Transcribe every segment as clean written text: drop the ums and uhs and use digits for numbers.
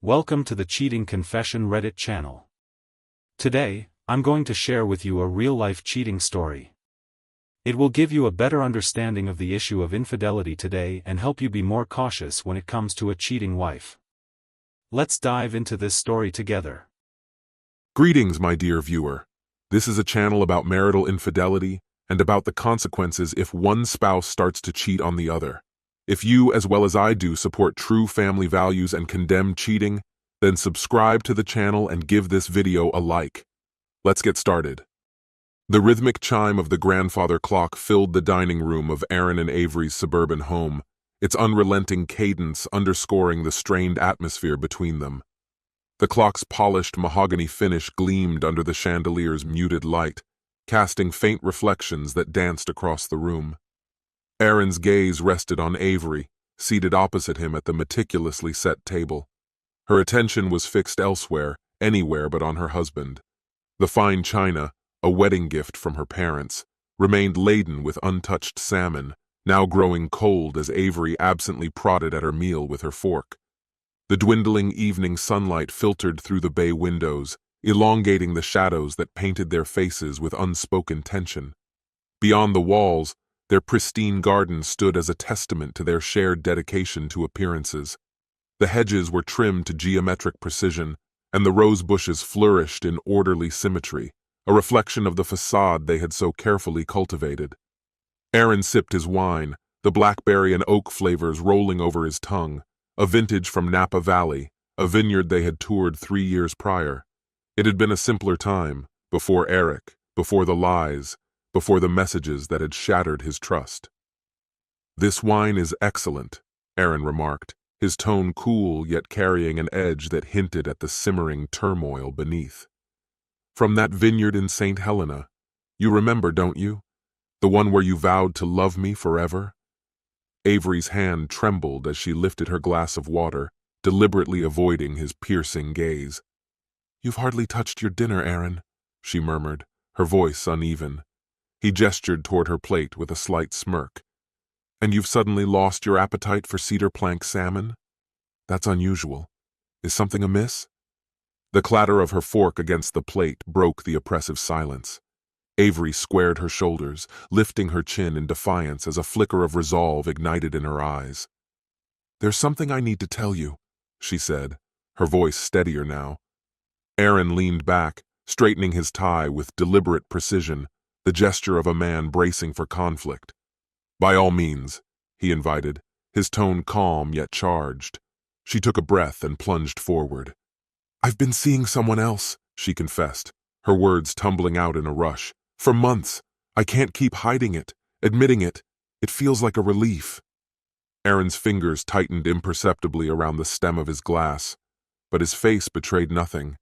Welcome to the Cheating Confession Reddit channel. Today, I'm going to share with you a real-life cheating story. It will give you a better understanding of the issue of infidelity today and help you be more cautious when it comes to a cheating wife. Let's dive into this story together. Greetings, my dear viewer. This is a channel about marital infidelity and about the consequences if one spouse starts to cheat on the other. If you, as well as I do, support true family values and condemn cheating, then subscribe to the channel and give this video a like. Let's get started. The rhythmic chime of the grandfather clock filled the dining room of Aaron and Avery's suburban home, its unrelenting cadence underscoring the strained atmosphere between them. The clock's polished mahogany finish gleamed under the chandelier's muted light, casting faint reflections that danced across the room. Aaron's gaze rested on Avery, seated opposite him at the meticulously set table. Her attention was fixed elsewhere, anywhere but on her husband. The fine china, a wedding gift from her parents, remained laden with untouched salmon, now growing cold as Avery absently prodded at her meal with her fork. The dwindling evening sunlight filtered through the bay windows, elongating the shadows that painted their faces with unspoken tension. Beyond the walls, their pristine garden stood as a testament to their shared dedication to appearances. The hedges were trimmed to geometric precision, and the rose bushes flourished in orderly symmetry, a reflection of the facade they had so carefully cultivated. Aaron sipped his wine, the blackberry and oak flavors rolling over his tongue, a vintage from Napa Valley, a vineyard they had toured 3 years prior. It had been a simpler time, before Eric, before the lies, before the messages that had shattered his trust. "This wine is excellent," Aaron remarked, his tone cool yet carrying an edge that hinted at the simmering turmoil beneath. "From that vineyard in St. Helena. You remember, don't you? The one where you vowed to love me forever?" Avery's hand trembled as she lifted her glass of water, deliberately avoiding his piercing gaze. "You've hardly touched your dinner, Aaron," she murmured, her voice uneven. He gestured toward her plate with a slight smirk. "And you've suddenly lost your appetite for cedar plank salmon? That's unusual. Is something amiss?" The clatter of her fork against the plate broke the oppressive silence. Avery squared her shoulders, lifting her chin in defiance as a flicker of resolve ignited in her eyes. "There's something I need to tell you," she said, her voice steadier now. Aaron leaned back, straightening his tie with deliberate precision, the gesture of a man bracing for conflict. "By all means," he invited, his tone calm yet charged. She took a breath and plunged forward. "I've been seeing someone else," she confessed, her words tumbling out in a rush. "For months. I can't keep hiding it, admitting it. It feels like a relief." Aaron's fingers tightened imperceptibly around the stem of his glass, but his face betrayed nothing.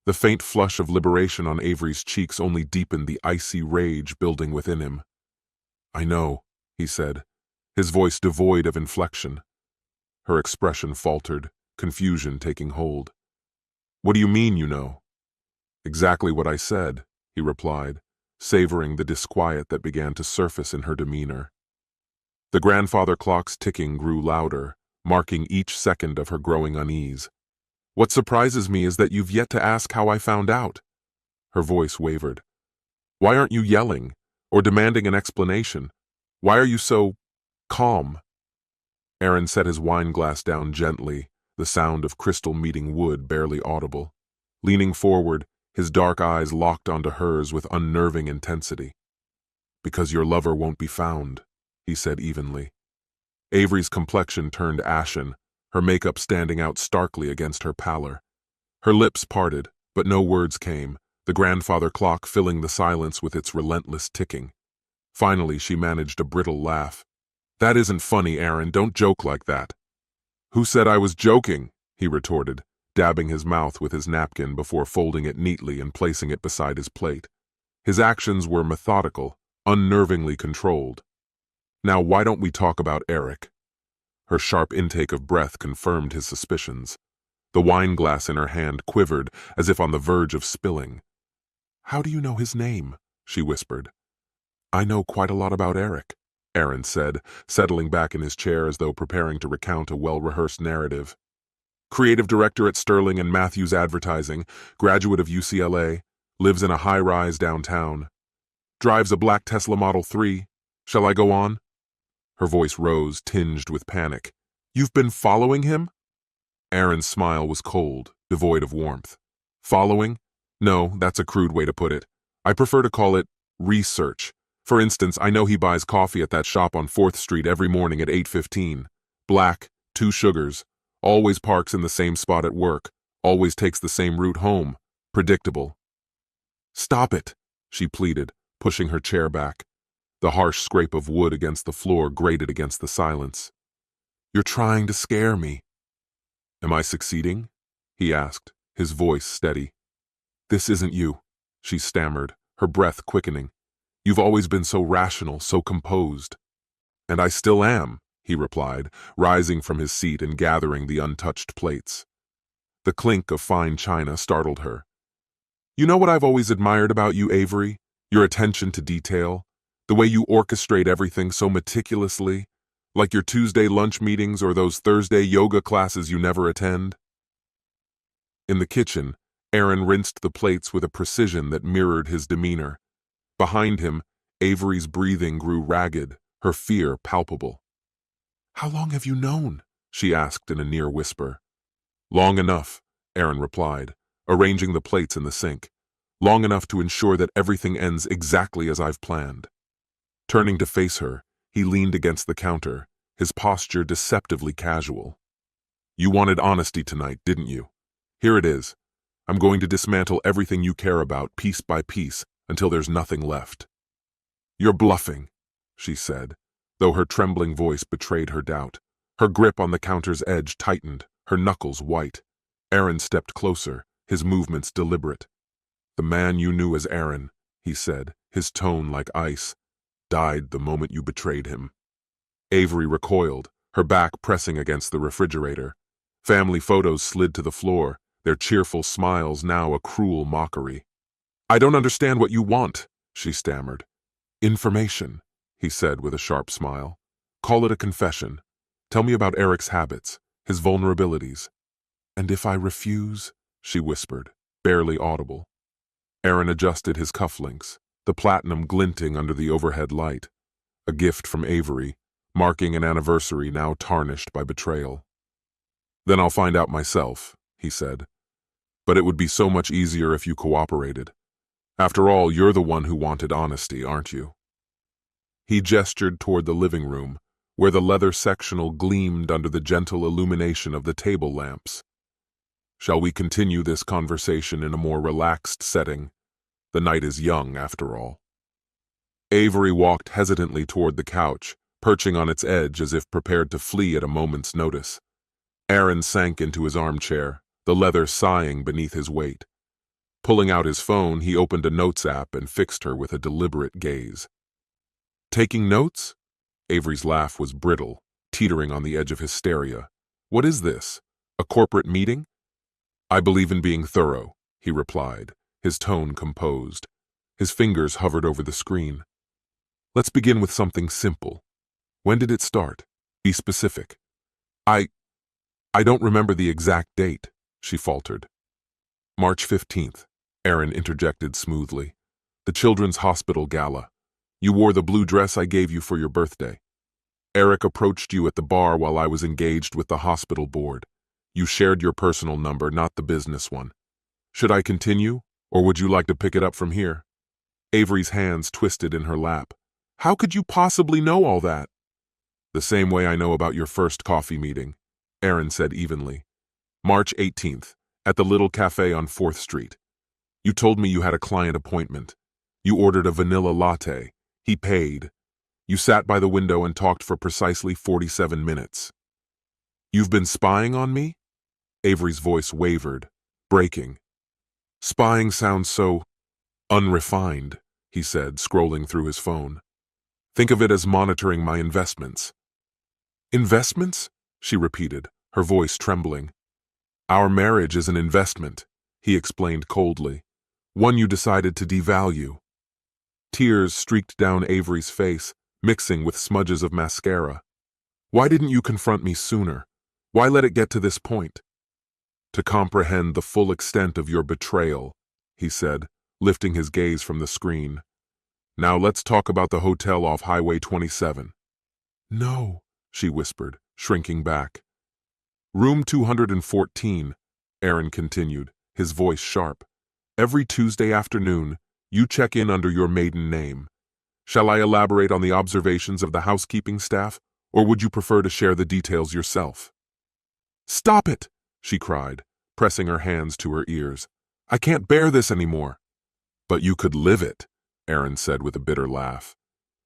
The faint flush of liberation on Avery's cheeks only deepened the icy rage building within him. "I know," he said, his voice devoid of inflection. Her expression faltered, confusion taking hold. "What do you mean, you know?" "Exactly what I said," he replied, savoring the disquiet that began to surface in her demeanor. The grandfather clock's ticking grew louder, marking each second of her growing unease. "What surprises me is that you've yet to ask how I found out." Her voice wavered. "Why aren't you yelling, or demanding an explanation? Why are you so calm?" Aaron set his wine glass down gently, the sound of crystal meeting wood barely audible. Leaning forward, his dark eyes locked onto hers with unnerving intensity. "Because your lover won't be found," he said evenly. Avery's complexion turned ashen, her makeup standing out starkly against her pallor. Her lips parted, but no words came, the grandfather clock filling the silence with its relentless ticking. Finally, she managed a brittle laugh. "That isn't funny, Aaron. Don't joke like that." "Who said I was joking?" he retorted, dabbing his mouth with his napkin before folding it neatly and placing it beside his plate. His actions were methodical, unnervingly controlled. "Now why don't we talk about Eric?" Her sharp intake of breath confirmed his suspicions. The wine glass in her hand quivered as if on the verge of spilling. "How do you know his name?" she whispered. "I know quite a lot about Eric," Aaron said, settling back in his chair as though preparing to recount a well-rehearsed narrative. Creative director at Sterling and Matthews Advertising, graduate of UCLA, lives in a high-rise downtown. Drives a black Tesla Model 3. Shall I go on? Her voice rose, tinged with panic. You've been following him? Aaron's smile was cold, devoid of warmth. Following? No, that's a crude way to put it. I prefer to call it research. For instance, I know he buys coffee at that shop on 4th Street every morning at 8:15. Black, 2 sugars. Always parks in the same spot at work. Always takes the same route home. Predictable. Stop it, she pleaded, pushing her chair back. The harsh scrape of wood against the floor grated against the silence. You're trying to scare me. Am I succeeding? He asked, his voice steady. This isn't you, she stammered, her breath quickening. You've always been so rational, so composed. And I still am, he replied, rising from his seat and gathering the untouched plates. The clink of fine china startled her. You know what I've always admired about you, Avery? Your attention to detail. The way you orchestrate everything so meticulously, like your Tuesday lunch meetings or those Thursday yoga classes you never attend. In the kitchen, Aaron rinsed the plates with a precision that mirrored his demeanor. Behind him, Avery's breathing grew ragged, her fear palpable. How long have you known? She asked in a near whisper. Long enough, Aaron replied, arranging the plates in the sink. Long enough to ensure that everything ends exactly as I've planned. Turning to face her, he leaned against the counter, his posture deceptively casual. You wanted honesty tonight, didn't you? Here it is. I'm going to dismantle everything you care about piece by piece until there's nothing left. You're bluffing, she said, though her trembling voice betrayed her doubt. Her grip on the counter's edge tightened, her knuckles white. Aaron stepped closer, his movements deliberate. The man you knew as Aaron, he said, his tone like ice, died the moment you betrayed him. Avery recoiled, her back pressing against the refrigerator. Family photos slid to the floor, their cheerful smiles now a cruel mockery. I don't understand what you want, she stammered. Information, he said with a sharp smile. Call it a confession. Tell me about Eric's habits, his vulnerabilities. And if I refuse, she whispered, barely audible. Aaron adjusted his cufflinks, the platinum glinting under the overhead light, a gift from Avery, marking an anniversary now tarnished by betrayal. Then I'll find out myself, he said. But it would be so much easier if you cooperated. After all, you're the one who wanted honesty, aren't you? He gestured toward the living room, where the leather sectional gleamed under the gentle illumination of the table lamps. Shall we continue this conversation in a more relaxed setting? The night is young, after all. Avery walked hesitantly toward the couch, perching on its edge as if prepared to flee at a moment's notice. Aaron sank into his armchair, the leather sighing beneath his weight. Pulling out his phone, he opened a notes app and fixed her with a deliberate gaze. Taking notes? Avery's laugh was brittle, teetering on the edge of hysteria. What is this? A corporate meeting? I believe in being thorough, he replied, his tone composed. His fingers hovered over the screen. Let's begin with something simple. When did it start? Be specific. I don't remember the exact date, she faltered. March 15th, Aaron interjected smoothly. The Children's Hospital Gala. You wore the blue dress I gave you for your birthday. Eric approached you at the bar while I was engaged with the hospital board. You shared your personal number, not the business one. Should I continue, or would you like to pick it up from here? Avery's hands twisted in her lap. How could you possibly know all that? The same way I know about your first coffee meeting, Aaron said evenly. March 18th, at the little cafe on 4th Street. You told me you had a client appointment. You ordered a vanilla latte. He paid. You sat by the window and talked for precisely 47 minutes. You've been spying on me? Avery's voice wavered, breaking. Spying sounds so unrefined, he said, scrolling through his phone. Think of it as monitoring my investments. Investments? She repeated, her voice trembling. Our marriage is an investment, he explained coldly. One you decided to devalue. Tears streaked down Avery's face, mixing with smudges of mascara. Why didn't you confront me sooner? Why let it get to this point? to comprehend the full extent of your betrayal," he said, lifting his gaze from the screen. "Now let's talk about the hotel off Highway 27. "No," she whispered, shrinking back. "Room 214, Aaron continued, his voice sharp. "Every Tuesday afternoon, you check in under your maiden name. Shall I elaborate on the observations of the housekeeping staff, or would you prefer to share the details yourself?" "Stop it!" she cried, pressing her hands to her ears. "I can't bear this anymore." "But you could live it," Aaron said with a bitter laugh.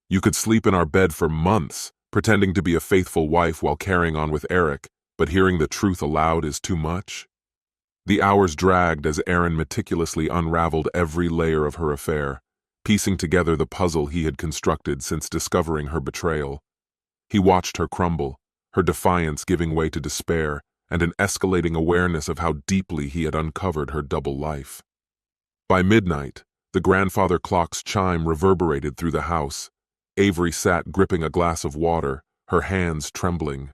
"You could sleep in our bed for months, pretending to be a faithful wife while carrying on with Eric, but hearing the truth aloud is too much." The hours dragged as Aaron meticulously unraveled every layer of her affair, piecing together the puzzle he had constructed since discovering her betrayal. He watched her crumble, her defiance giving way to despair, and an escalating awareness of how deeply he had uncovered her double life. By midnight, the grandfather clock's chime reverberated through the house. Avery sat gripping a glass of water, her hands trembling.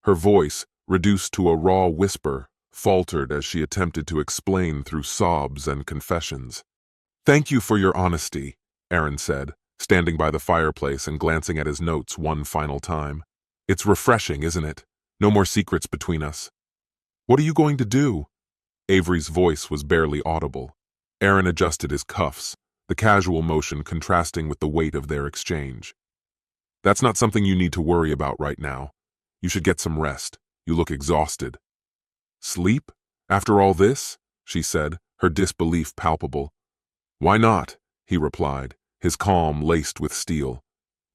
Her voice, reduced to a raw whisper, faltered as she attempted to explain through sobs and confessions. "Thank you for your honesty," Aaron said, standing by the fireplace and glancing at his notes one final time. "It's refreshing, isn't it? No more secrets between us." "What are you going to do?" Avery's voice was barely audible. Aaron adjusted his cuffs, the casual motion contrasting with the weight of their exchange. "That's not something you need to worry about right now. You should get some rest. You look exhausted." "Sleep? After all this?" she said, her disbelief palpable. "Why not?" he replied, his calm laced with steel.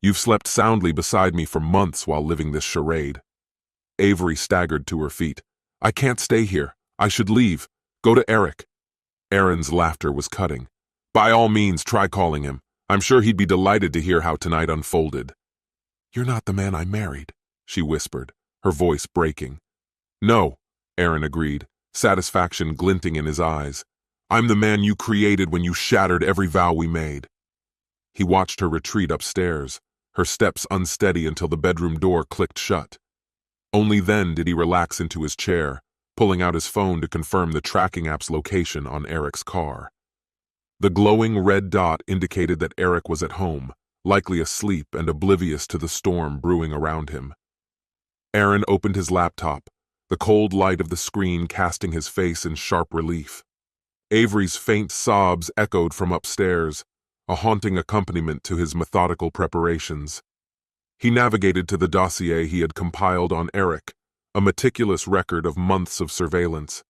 "You've slept soundly beside me for months while living this charade." Avery staggered to her feet. "I can't stay here. I should leave. Go to Eric." Aaron's laughter was cutting. "By all means, try calling him. I'm sure he'd be delighted to hear how tonight unfolded." "You're not the man I married," she whispered, her voice breaking. "No," Aaron agreed, satisfaction glinting in his eyes. "I'm the man you created when you shattered every vow we made." He watched her retreat upstairs, her steps unsteady until the bedroom door clicked shut. Only then did he relax into his chair, pulling out his phone to confirm the tracking app's location on Eric's car. The glowing red dot indicated that Eric was at home, likely asleep and oblivious to the storm brewing around him. Aaron opened his laptop, the cold light of the screen casting his face in sharp relief. Avery's faint sobs echoed from upstairs, a haunting accompaniment to his methodical preparations. He navigated to the dossier he had compiled on Eric, a meticulous record of months of surveillance.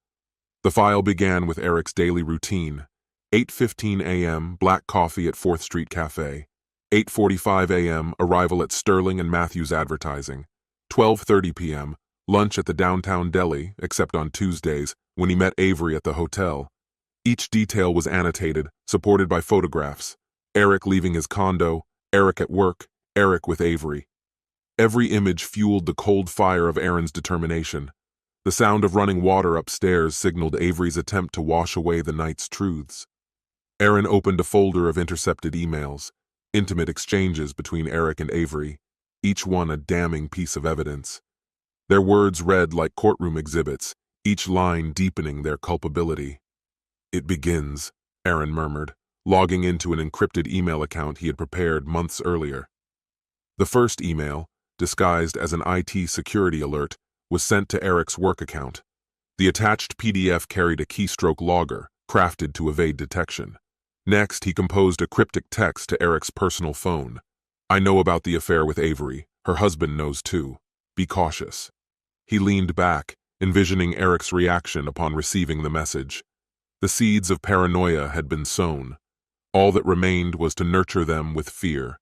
The file began with Eric's daily routine: 8:15 a.m., black coffee at 4th Street Cafe; 8:45 a.m., arrival at Sterling and Matthews Advertising; 12:30 p.m., lunch at the downtown deli, except on Tuesdays, when he met Avery at the hotel. Each detail was annotated, supported by photographs. Eric leaving his condo, Eric at work, Eric with Avery. Every image fueled the cold fire of Aaron's determination. The sound of running water upstairs signaled Avery's attempt to wash away the night's truths. Aaron opened a folder of intercepted emails, intimate exchanges between Eric and Avery, each one a damning piece of evidence. Their words read like courtroom exhibits, each line deepening their culpability. "It begins," Aaron murmured, logging into an encrypted email account he had prepared months earlier. The first email, disguised as an IT security alert, was sent to Eric's work account. The attached PDF carried a keystroke logger, crafted to evade detection. Next, he composed a cryptic text to Eric's personal phone. "I know about the affair with Avery. Her husband knows too. Be cautious." He leaned back, envisioning Eric's reaction upon receiving the message. The seeds of paranoia had been sown. All that remained was to nurture them with fear.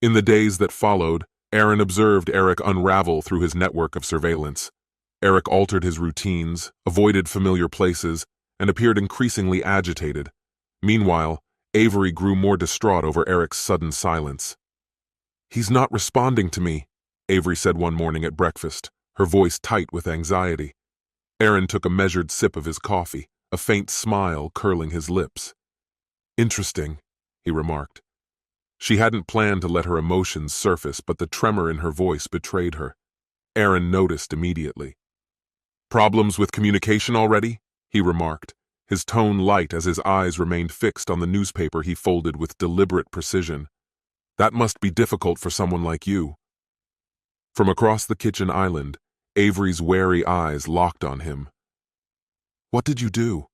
In the days that followed, Aaron observed Eric unravel through his network of surveillance. Eric altered his routines, avoided familiar places, and appeared increasingly agitated. Meanwhile, Avery grew more distraught over Eric's sudden silence. "He's not responding to me," Avery said one morning at breakfast, her voice tight with anxiety. Aaron took a measured sip of his coffee, a faint smile curling his lips. "Interesting," he remarked. She hadn't planned to let her emotions surface, but the tremor in her voice betrayed her. Aaron noticed immediately. Problems with communication already? He remarked, his tone light as his eyes remained fixed on the newspaper he folded with deliberate precision. That must be difficult for someone like you. From across the kitchen island, Avery's wary eyes locked on him. What did you do?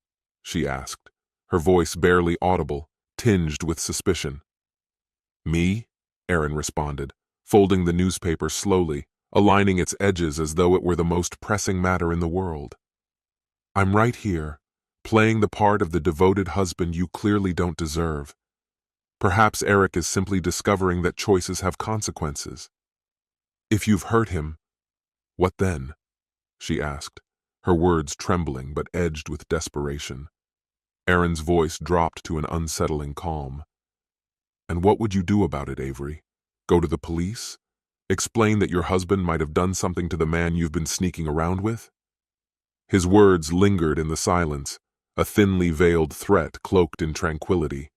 She asked, her voice barely audible, tinged with suspicion. Me? Aaron responded, folding the newspaper slowly, aligning its edges as though it were the most pressing matter in the world. I'm right here, playing the part of the devoted husband you clearly don't deserve. Perhaps Eric is simply discovering that choices have consequences. If you've hurt him, what then? She asked, her words trembling but edged with desperation. Aaron's voice dropped to an unsettling calm. And what would you do about it, Avery? Go to the police? Explain that your husband might have done something to the man you've been sneaking around with? His words lingered in the silence, a thinly veiled threat cloaked in tranquility.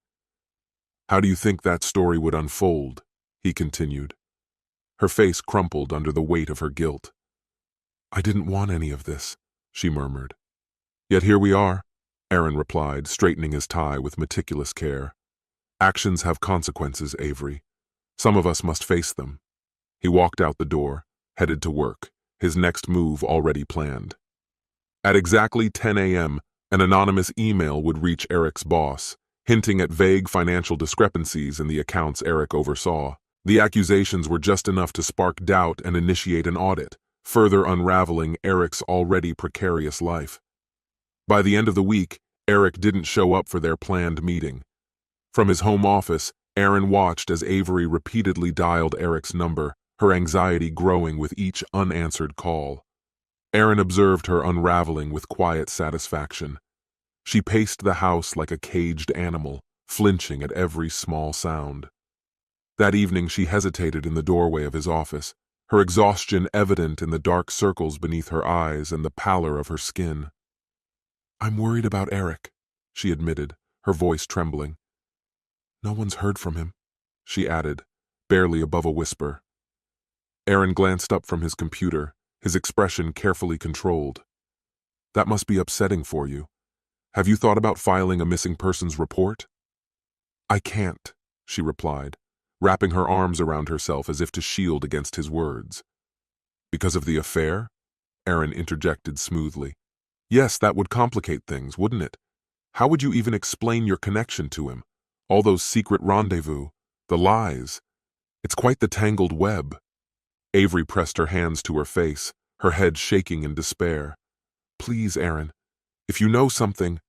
How do you think that story would unfold? He continued. Her face crumpled under the weight of her guilt. I didn't want any of this, she murmured. Yet here we are, Aaron replied, straightening his tie with meticulous care. Actions have consequences, Avery. Some of us must face them. He walked out the door, headed to work, his next move already planned. At exactly 10 a.m., an anonymous email would reach Eric's boss, hinting at vague financial discrepancies in the accounts Eric oversaw. The accusations were just enough to spark doubt and initiate an audit, further unraveling Eric's already precarious life. By the end of the week, Eric didn't show up for their planned meeting. From his home office, Aaron watched as Avery repeatedly dialed Eric's number, her anxiety growing with each unanswered call. Aaron observed her unraveling with quiet satisfaction. She paced the house like a caged animal, flinching at every small sound. That evening she hesitated in the doorway of his office, her exhaustion evident in the dark circles beneath her eyes and the pallor of her skin. I'm worried about Eric, she admitted, her voice trembling. No one's heard from him, she added, barely above a whisper. Aaron glanced up from his computer, his expression carefully controlled. That must be upsetting for you. Have you thought about filing a missing persons report? I can't, she replied, wrapping her arms around herself as if to shield against his words. Because of the affair? Aaron interjected smoothly. Yes, that would complicate things, wouldn't it? How would you even explain your connection to him? All those secret rendezvous, the lies. It's quite the tangled web. Avery pressed her hands to her face, her head shaking in despair. Please, Aaron, if you know something—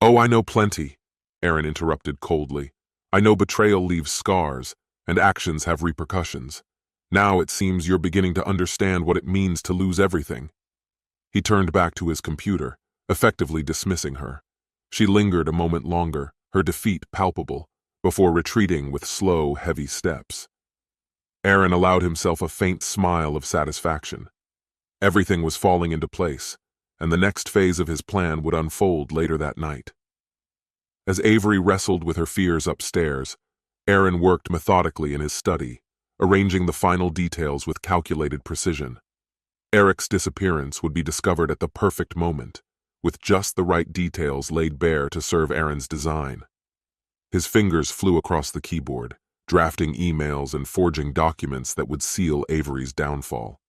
Oh, I know plenty, Aaron interrupted coldly. I know betrayal leaves scars, and actions have repercussions. Now it seems you're beginning to understand what it means to lose everything. He turned back to his computer, effectively dismissing her. She lingered a moment longer, her defeat palpable, before retreating with slow, heavy steps. Aaron allowed himself a faint smile of satisfaction. Everything was falling into place, and the next phase of his plan would unfold later that night. As Avery wrestled with her fears upstairs, Aaron worked methodically in his study, arranging the final details with calculated precision. Eric's disappearance would be discovered at the perfect moment, with just the right details laid bare to serve Aaron's design. His fingers flew across the keyboard, drafting emails and forging documents that would seal Avery's downfall.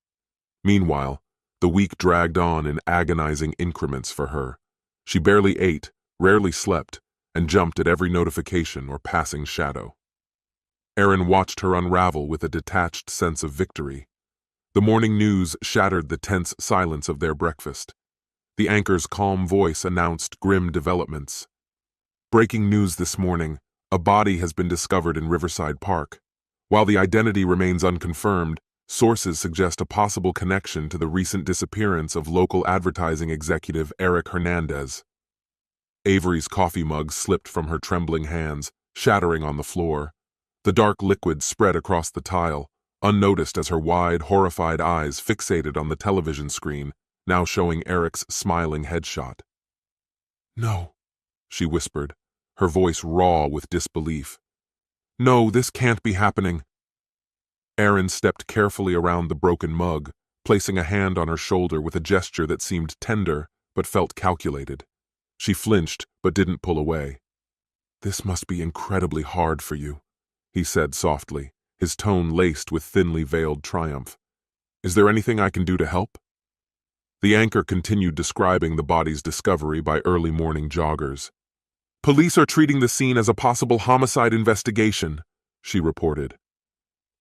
Meanwhile, the week dragged on in agonizing increments for her. She barely ate, rarely slept, and jumped at every notification or passing shadow. Aaron watched her unravel with a detached sense of victory. The morning news shattered the tense silence of their breakfast. The anchor's calm voice announced grim developments. Breaking news this morning: a body has been discovered in Riverside Park. While the identity remains unconfirmed, sources suggest a possible connection to the recent disappearance of local advertising executive Eric Hernandez. Avery's coffee mug slipped from her trembling hands, shattering on the floor. The dark liquid spread across the tile, unnoticed as her wide, horrified eyes fixated on the television screen, now showing Eric's smiling headshot. No, she whispered, her voice raw with disbelief. No, this can't be happening. Aaron stepped carefully around the broken mug, placing a hand on her shoulder with a gesture that seemed tender but felt calculated. She flinched but didn't pull away. "This must be incredibly hard for you," he said softly, his tone laced with thinly veiled triumph. "Is there anything I can do to help?" The anchor continued describing the body's discovery by early morning joggers. "Police are treating the scene as a possible homicide investigation," she reported.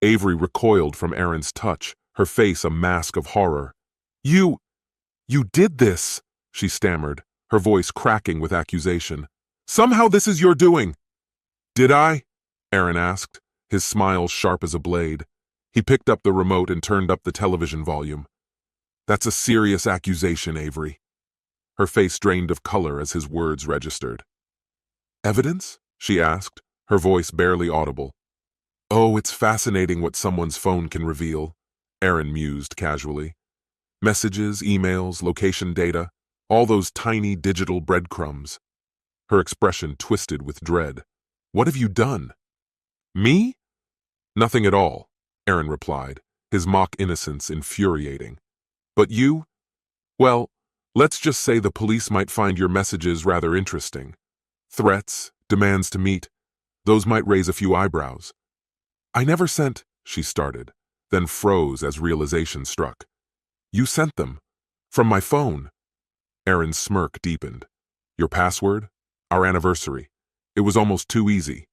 Avery recoiled from Aaron's touch, her face a mask of horror. You did this," she stammered, her voice cracking with accusation. "Somehow this is your doing." "Did I?" Aaron asked, his smile sharp as a blade. He picked up the remote and turned up the television volume. "That's a serious accusation, Avery." Her face drained of color as his words registered. "Evidence?" she asked, her voice barely audible. "Oh, it's fascinating what someone's phone can reveal," Aaron mused casually. "Messages, emails, location data, all those tiny digital breadcrumbs." Her expression twisted with dread. "What have you done?" "Me? Nothing at all," Aaron replied, his mock innocence infuriating. "But you? Well, let's just say the police might find your messages rather interesting. Threats, demands to meet, those might raise a few eyebrows." "I never sent," she started, then froze as realization struck. "You sent them. From my phone." Aaron's smirk deepened. "Your password? Our anniversary. It was almost too easy.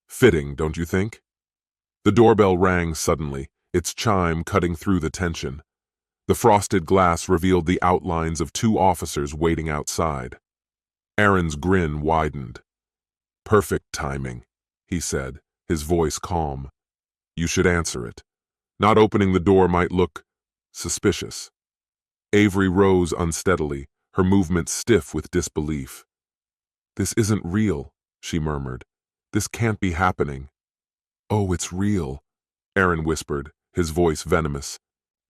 Fitting, don't you think?" The doorbell rang suddenly, its chime cutting through the tension. The frosted glass revealed the outlines of two officers waiting outside. Aaron's grin widened. "Perfect timing," he said, his voice calm. "You should answer it. Not opening the door might look suspicious." Avery rose unsteadily, her movements stiff with disbelief. "This isn't real," she murmured. "This can't be happening." "Oh, it's real," Aaron whispered, his voice venomous.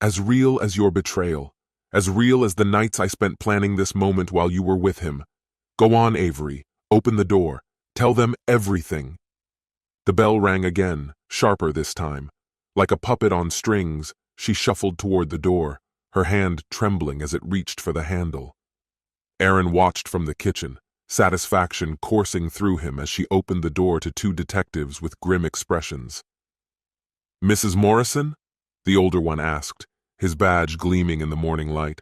"As real as your betrayal. As real as the nights I spent planning this moment while you were with him. Go on, Avery. Open the door. Tell them everything." The bell rang again, sharper this time. Like a puppet on strings, she shuffled toward the door, her hand trembling as it reached for the handle. Aaron watched from the kitchen, satisfaction coursing through him as she opened the door to two detectives with grim expressions. "Mrs. Morrison?" the older one asked, his badge gleaming in the morning light.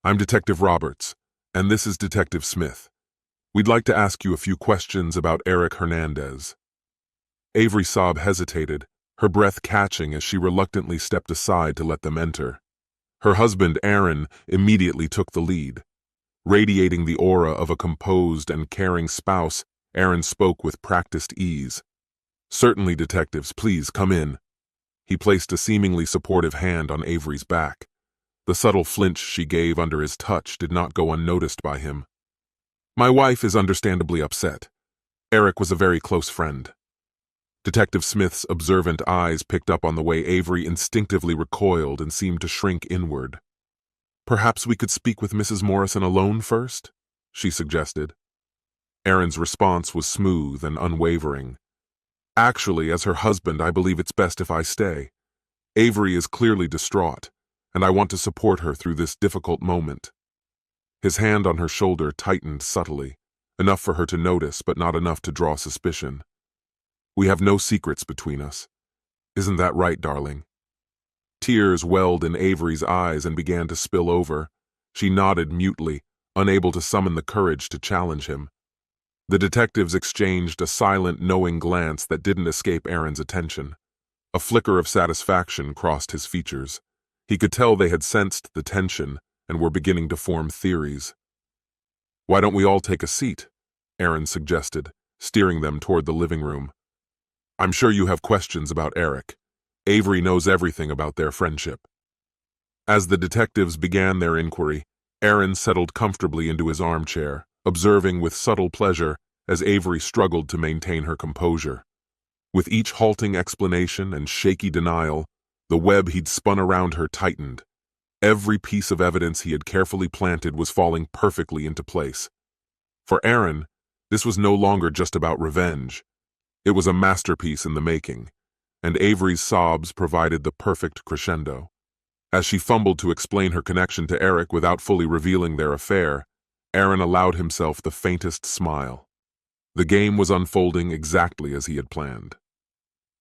"I'm Detective Roberts, and this is Detective Smith. We'd like to ask you a few questions about Eric Hernandez." Avery Saab hesitated, her breath catching as she reluctantly stepped aside to let them enter. Her husband, Aaron, immediately took the lead. Radiating the aura of a composed and caring spouse, Aaron spoke with practiced ease. "Certainly, detectives, please come in." He placed a seemingly supportive hand on Avery's back. The subtle flinch she gave under his touch did not go unnoticed by him. "My wife is understandably upset. Eric was a very close friend." Detective Smith's observant eyes picked up on the way Avery instinctively recoiled and seemed to shrink inward. "Perhaps we could speak with Mrs. Morrison alone first?" she suggested. Aaron's response was smooth and unwavering. "Actually, as her husband, I believe it's best if I stay. Avery is clearly distraught, and I want to support her through this difficult moment." His hand on her shoulder tightened subtly, enough for her to notice but not enough to draw suspicion. "We have no secrets between us. Isn't that right, darling?" Tears welled in Avery's eyes and began to spill over. She nodded mutely, unable to summon the courage to challenge him. The detectives exchanged a silent, knowing glance that didn't escape Aaron's attention. A flicker of satisfaction crossed his features. He could tell they had sensed the tension and were beginning to form theories. "Why don't we all take a seat?" Aaron suggested, steering them toward the living room. "I'm sure you have questions about Eric. Avery knows everything about their friendship." As the detectives began their inquiry, Aaron settled comfortably into his armchair, observing with subtle pleasure as Avery struggled to maintain her composure. With each halting explanation and shaky denial, the web he'd spun around her tightened. Every piece of evidence he had carefully planted was falling perfectly into place. For Aaron, this was no longer just about revenge. It was a masterpiece in the making, and Avery's sobs provided the perfect crescendo. As she fumbled to explain her connection to Eric without fully revealing their affair, Aaron allowed himself the faintest smile. The game was unfolding exactly as he had planned.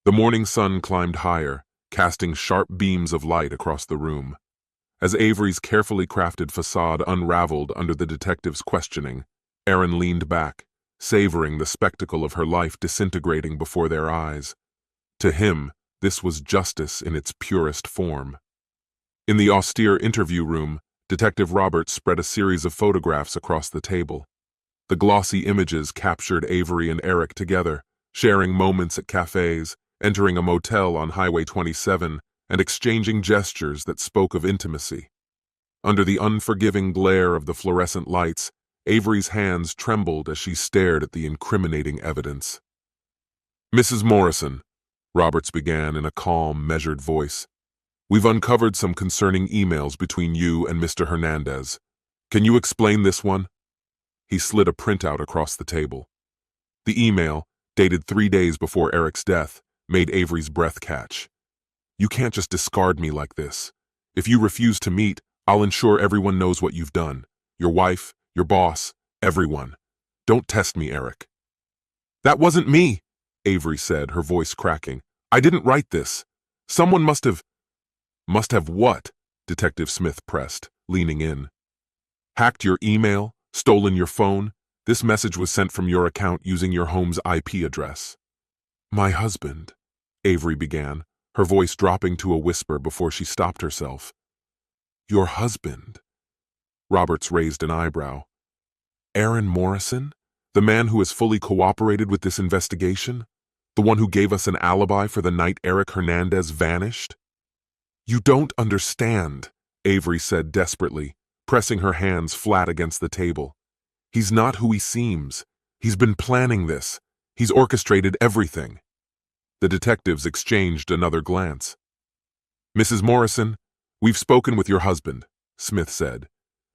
The morning sun climbed higher, casting sharp beams of light across the room. As Avery's carefully crafted facade unraveled under the detective's questioning, Aaron leaned back, savoring the spectacle of her life disintegrating before their eyes. To him, this was justice in its purest form. In the austere interview room, Detective Roberts spread a series of photographs across the table. The glossy images captured Avery and Eric together, sharing moments at cafes, entering a motel on Highway 27, and exchanging gestures that spoke of intimacy. Under the unforgiving glare of the fluorescent lights, Avery's hands trembled as she stared at the incriminating evidence. "Mrs. Morrison," Roberts began in a calm, measured voice, "we've uncovered some concerning emails between you and Mr. Hernandez. Can you explain this one?" He slid a printout across the table. The email, dated 3 days before Eric's death, made Avery's breath catch. "You can't just discard me like this. If you refuse to meet, I'll ensure everyone knows what you've done. Your wife, your boss, everyone. Don't test me, Eric." "That wasn't me," Avery said, her voice cracking. "I didn't write this. Someone must have—" "Must have what?" Detective Smith pressed, leaning in. "Hacked your email? Stolen your phone? This message was sent from your account using your home's IP address." "My husband," Avery began, her voice dropping to a whisper before she stopped herself. "Your husband?" Roberts raised an eyebrow. "Aaron Morrison? The man who has fully cooperated with this investigation? The one who gave us an alibi for the night Eric Hernandez vanished?" "You don't understand," Avery said desperately, pressing her hands flat against the table. "He's not who he seems. He's been planning this. He's orchestrated everything." The detectives exchanged another glance. "Mrs. Morrison, we've spoken with your husband," Smith said.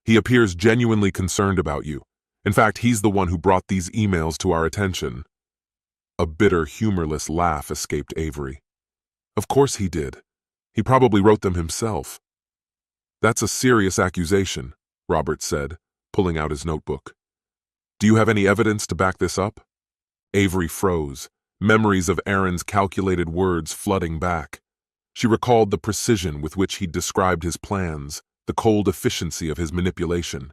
"He appears genuinely concerned about you. In fact, he's the one who brought these emails to our attention." A bitter, humorless laugh escaped Avery. "Of course he did. He probably wrote them himself." "That's a serious accusation," Roberts said, pulling out his notebook. "Do you have any evidence to back this up?" Avery froze, memories of Aaron's calculated words flooding back. She recalled the precision with which he'd described his plans, the cold efficiency of his manipulation.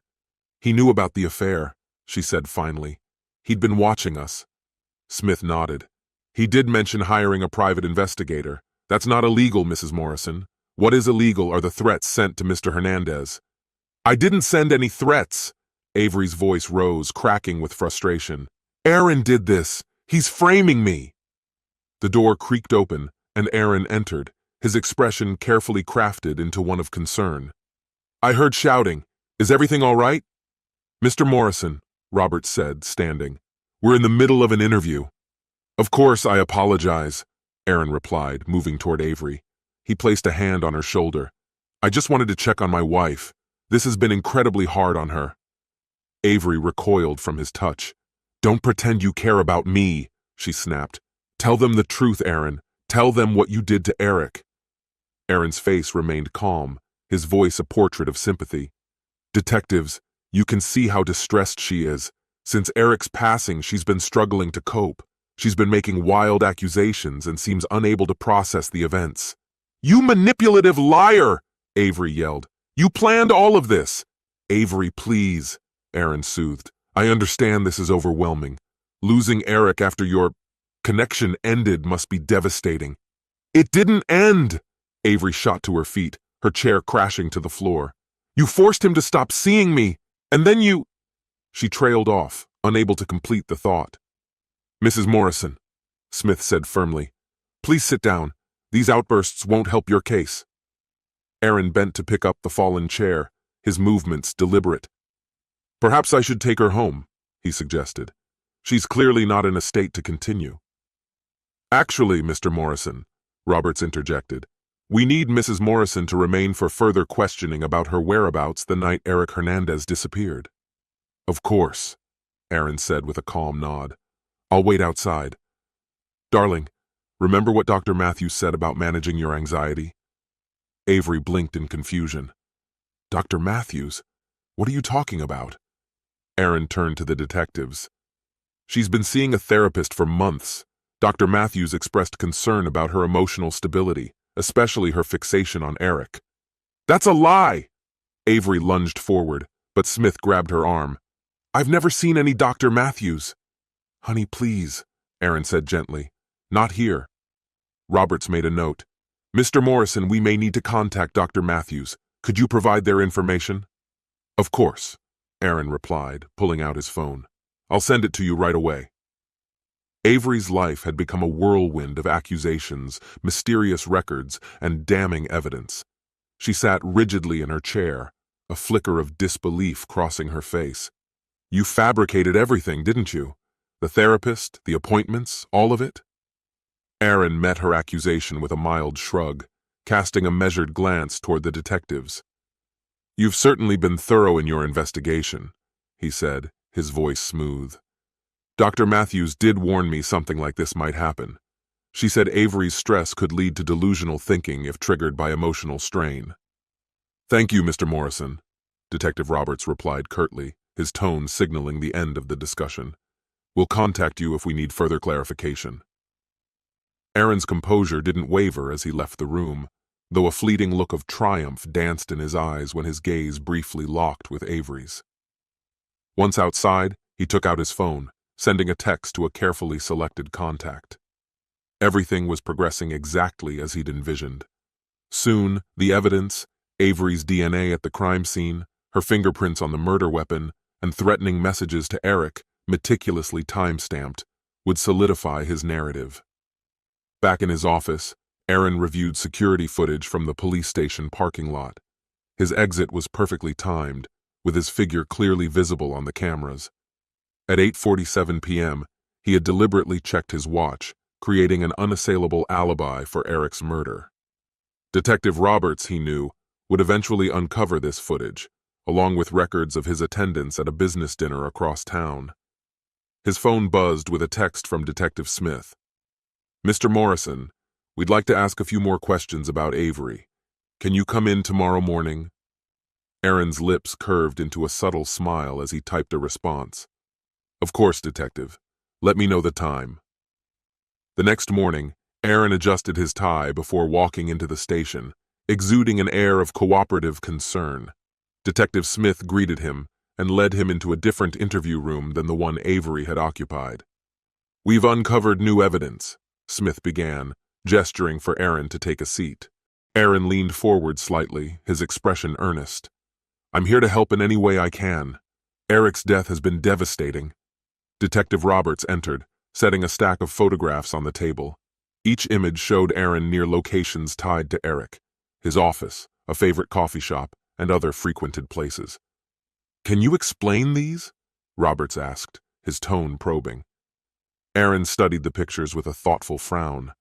"He knew about the affair," she said finally. "He'd been watching us." Smith nodded. "He did mention hiring a private investigator. That's not illegal, Mrs. Morrison. What is illegal are the threats sent to Mr. Hernandez." "I didn't send any threats." Avery's voice rose, cracking with frustration. "Aaron did this. He's framing me." The door creaked open, and Aaron entered, his expression carefully crafted into one of concern. "I heard shouting. Is everything all right?" "Mr. Morrison," Roberts said, standing. "We're in the middle of an interview." "Of course, I apologize," Aaron replied, moving toward Avery. He placed a hand on her shoulder. "I just wanted to check on my wife. This has been incredibly hard on her." Avery recoiled from his touch. "Don't pretend you care about me," she snapped. "Tell them the truth, Aaron. Tell them what you did to Eric." Aaron's face remained calm, his voice a portrait of sympathy. "Detectives, you can see how distressed she is. Since Eric's passing, she's been struggling to cope. She's been making wild accusations and seems unable to process the events." "You manipulative liar!" Avery yelled. "You planned all of this." "Avery, please," Aaron soothed. "I understand this is overwhelming. Losing Eric after your connection ended must be devastating." "It didn't end!" Avery shot to her feet, her chair crashing to the floor. "You forced him to stop seeing me, and then you—" She trailed off, unable to complete the thought. "Mrs. Morrison," Smith said firmly, "please sit down. These outbursts won't help your case." Aaron bent to pick up the fallen chair, his movements deliberate. "Perhaps I should take her home," he suggested. "She's clearly not in a state to continue." "Actually, Mr. Morrison," Roberts interjected, "we need Mrs. Morrison to remain for further questioning about her whereabouts the night Eric Hernandez disappeared." "Of course," Aaron said with a calm nod. "I'll wait outside. Darling, remember what Dr. Matthews said about managing your anxiety?" Avery blinked in confusion. Dr. Matthews? What are you talking about? Aaron turned to the detectives. She's been seeing a therapist for months. Dr. Matthews expressed concern about her emotional stability, especially her fixation on Eric. That's a lie! Avery lunged forward, but Smith grabbed her arm. I've never seen any Dr. Matthews. Honey, please, Aaron said gently. Not here. Roberts made a note. Mr. Morrison, we may need to contact Dr. Matthews. Could you provide their information? Of course, Aaron replied, pulling out his phone. I'll send it to you right away. Avery's life had become a whirlwind of accusations, mysterious records, and damning evidence. She sat rigidly in her chair, a flicker of disbelief crossing her face. You fabricated everything, didn't you? The therapist, the appointments, all of it? Aaron met her accusation with a mild shrug, casting a measured glance toward the detectives. You've certainly been thorough in your investigation, he said, his voice smooth. Dr. Matthews did warn me something like this might happen. She said Avery's stress could lead to delusional thinking if triggered by emotional strain. Thank you, Mr. Morrison, Detective Roberts replied curtly, his tone signaling the end of the discussion. We'll contact you if we need further clarification. Aaron's composure didn't waver as he left the room, though a fleeting look of triumph danced in his eyes when his gaze briefly locked with Avery's. Once outside, he took out his phone, sending a text to a carefully selected contact. Everything was progressing exactly as he'd envisioned. Soon, the evidence, Avery's DNA at the crime scene, her fingerprints on the murder weapon, and threatening messages to Eric, meticulously time-stamped, would solidify his narrative. Back in his office, Aaron reviewed security footage from the police station parking lot. His exit was perfectly timed, with his figure clearly visible on the cameras. At 8:47 p.m., he had deliberately checked his watch, creating an unassailable alibi for Eric's murder. Detective Roberts, he knew, would eventually uncover this footage, along with records of his attendance at a business dinner across town. His phone buzzed with a text from Detective Smith. Mr. Morrison, we'd like to ask a few more questions about Avery. Can you come in tomorrow morning? Aaron's lips curved into a subtle smile as he typed a response. Of course, Detective. Let me know the time. The next morning, Aaron adjusted his tie before walking into the station, exuding an air of cooperative concern. Detective Smith greeted him and led him into a different interview room than the one Avery had occupied. We've uncovered new evidence, Smith began, gesturing for Aaron to take a seat. Aaron leaned forward slightly, his expression earnest. I'm here to help in any way I can. Eric's death has been devastating. Detective Roberts entered, setting a stack of photographs on the table. Each image showed Aaron near locations tied to Eric, his office, a favorite coffee shop, and other frequented places. Can you explain these? Roberts asked, his tone probing. Aaron studied the pictures with a thoughtful frown.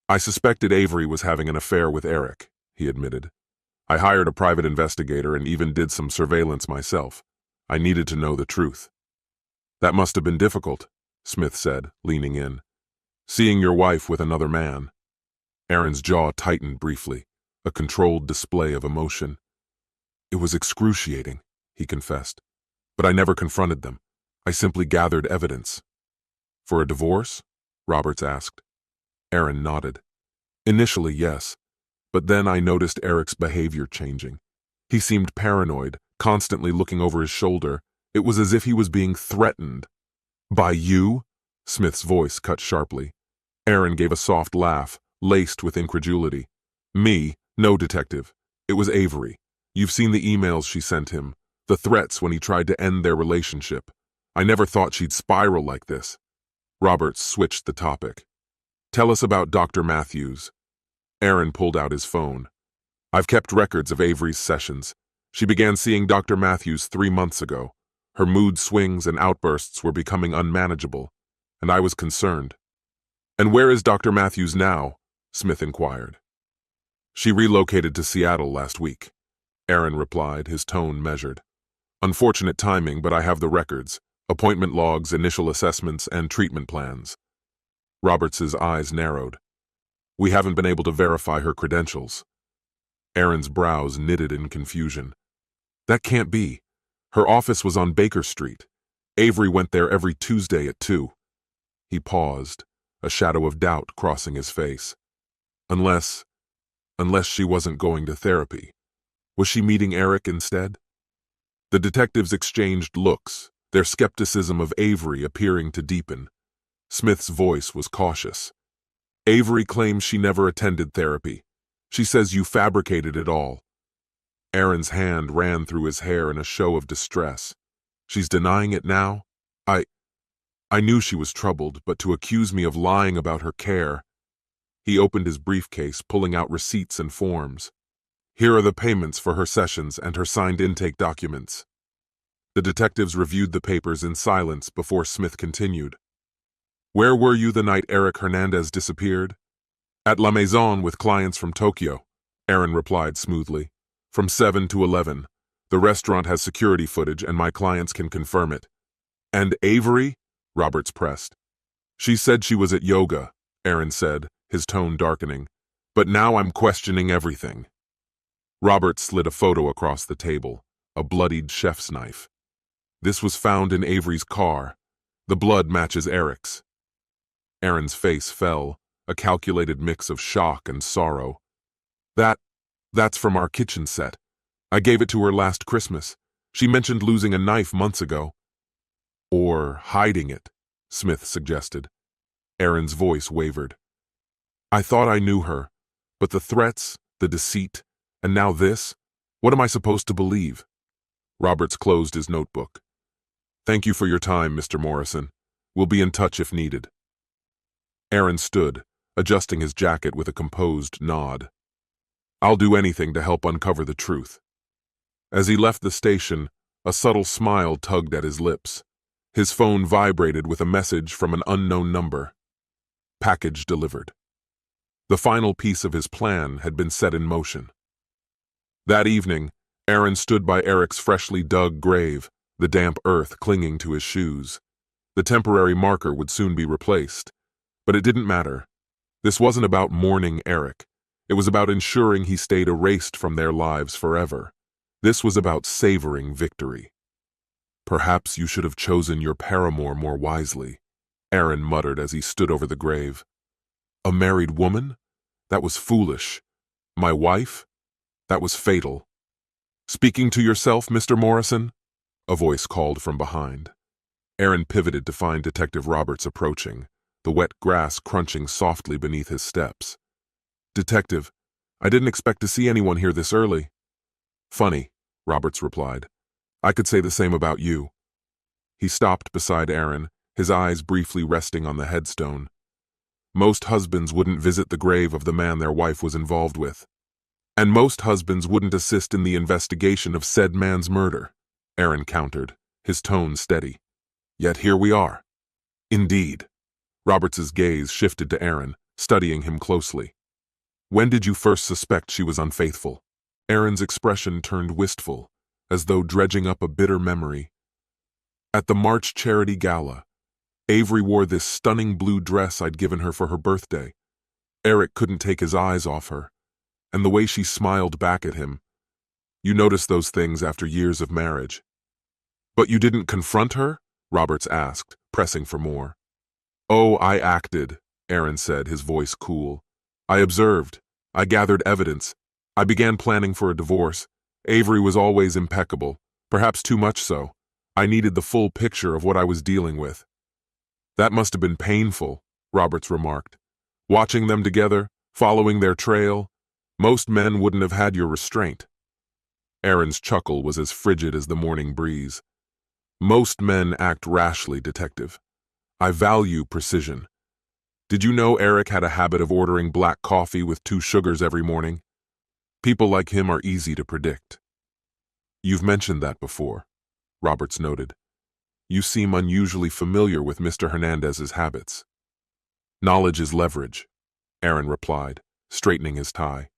I suspected Avery was having an affair with Eric, he admitted. I hired a private investigator and even did some surveillance myself. I needed to know the truth. That must have been difficult, Smith said, leaning in. Seeing your wife with another man. Aaron's jaw tightened briefly, a controlled display of emotion. It was excruciating, he confessed. But I never confronted them. I simply gathered evidence. For a divorce? Roberts asked. Aaron nodded. Initially, yes. But then I noticed Eric's behavior changing. He seemed paranoid, constantly looking over his shoulder. It was as if he was being threatened. By you? Smith's voice cut sharply. Aaron gave a soft laugh, laced with incredulity. Me? No, Detective. It was Avery. You've seen the emails she sent him, the threats when he tried to end their relationship. I never thought she'd spiral like this. Roberts switched the topic. Tell us about Dr. Matthews. Aaron pulled out his phone. I've kept records of Avery's sessions. She began seeing Dr. Matthews 3 months ago. Her mood swings and outbursts were becoming unmanageable, and I was concerned. And where is Dr. Matthews now? Smith inquired. She relocated to Seattle last week, Aaron replied, his tone measured. Unfortunate timing, but I have the records, appointment logs, initial assessments, and treatment plans. Roberts's eyes narrowed. We haven't been able to verify her credentials. Aaron's brows knitted in confusion. That can't be. Her office was on Baker Street. Avery went there every Tuesday at 2. He paused, a shadow of doubt crossing his face. Unless she wasn't going to therapy. Was she meeting Eric instead? The detectives exchanged looks, their skepticism of Avery appearing to deepen. Smith's voice was cautious. Avery claims she never attended therapy. She says you fabricated it all. Aaron's hand ran through his hair in a show of distress. She's denying it now? I knew she was troubled, but to accuse me of lying about her care. He opened his briefcase, pulling out receipts and forms. Here are the payments for her sessions and her signed intake documents. The detectives reviewed the papers in silence before Smith continued. Where were you the night Eric Hernandez disappeared? At La Maison with clients from Tokyo, Aaron replied smoothly. From 7 to 11. The restaurant has security footage and my clients can confirm it. And Avery? Roberts pressed. She said she was at yoga, Aaron said, his tone darkening. But now I'm questioning everything. Roberts slid a photo across the table, a bloodied chef's knife. This was found in Avery's car. The blood matches Eric's. Aaron's face fell, a calculated mix of shock and sorrow. That's from our kitchen set. I gave it to her last Christmas. She mentioned losing a knife months ago. Or hiding it, Smith suggested. Aaron's voice wavered. I thought I knew her, but the threats, the deceit, and now this? What am I supposed to believe? Roberts closed his notebook. Thank you for your time, Mr. Morrison. We'll be in touch if needed. Aaron stood, adjusting his jacket with a composed nod. I'll do anything to help uncover the truth. As he left the station, a subtle smile tugged at his lips. His phone vibrated with a message from an unknown number. Package delivered. The final piece of his plan had been set in motion. That evening, Aaron stood by Eric's freshly dug grave, the damp earth clinging to his shoes. The temporary marker would soon be replaced. But it didn't matter. This wasn't about mourning Eric. It was about ensuring he stayed erased from their lives forever. This was about savoring victory. Perhaps you should have chosen your paramour more wisely, Aaron muttered as he stood over the grave. A married woman? That was foolish. My wife? That was fatal. Speaking to yourself, Mr. Morrison? A voice called from behind. Aaron pivoted to find Detective Roberts approaching, the wet grass crunching softly beneath his steps. Detective, I didn't expect to see anyone here this early. Funny, Roberts replied. I could say the same about you. He stopped beside Aaron, his eyes briefly resting on the headstone. Most husbands wouldn't visit the grave of the man their wife was involved with. And most husbands wouldn't assist in the investigation of said man's murder, Aaron countered, his tone steady. Yet here we are. Indeed. Roberts's gaze shifted to Aaron, studying him closely. When did you first suspect she was unfaithful? Aaron's expression turned wistful, as though dredging up a bitter memory. At the March charity gala, Avery wore this stunning blue dress I'd given her for her birthday. Eric couldn't take his eyes off her, and the way she smiled back at him. You notice those things after years of marriage. But you didn't confront her? Roberts asked, pressing for more. Oh, I acted, Aaron said, his voice cool. I observed. I gathered evidence. I began planning for a divorce. Avery was always impeccable, perhaps too much so. I needed the full picture of what I was dealing with. That must have been painful, Roberts remarked. Watching them together, following their trail, most men wouldn't have had your restraint. Aaron's chuckle was as frigid as the morning breeze. Most men act rashly, Detective. I value precision. Did you know Eric had a habit of ordering black coffee with 2 sugars every morning? People like him are easy to predict. You've mentioned that before, Roberts noted. You seem unusually familiar with Mr. Hernandez's habits. Knowledge is leverage, Aaron replied, straightening his tie.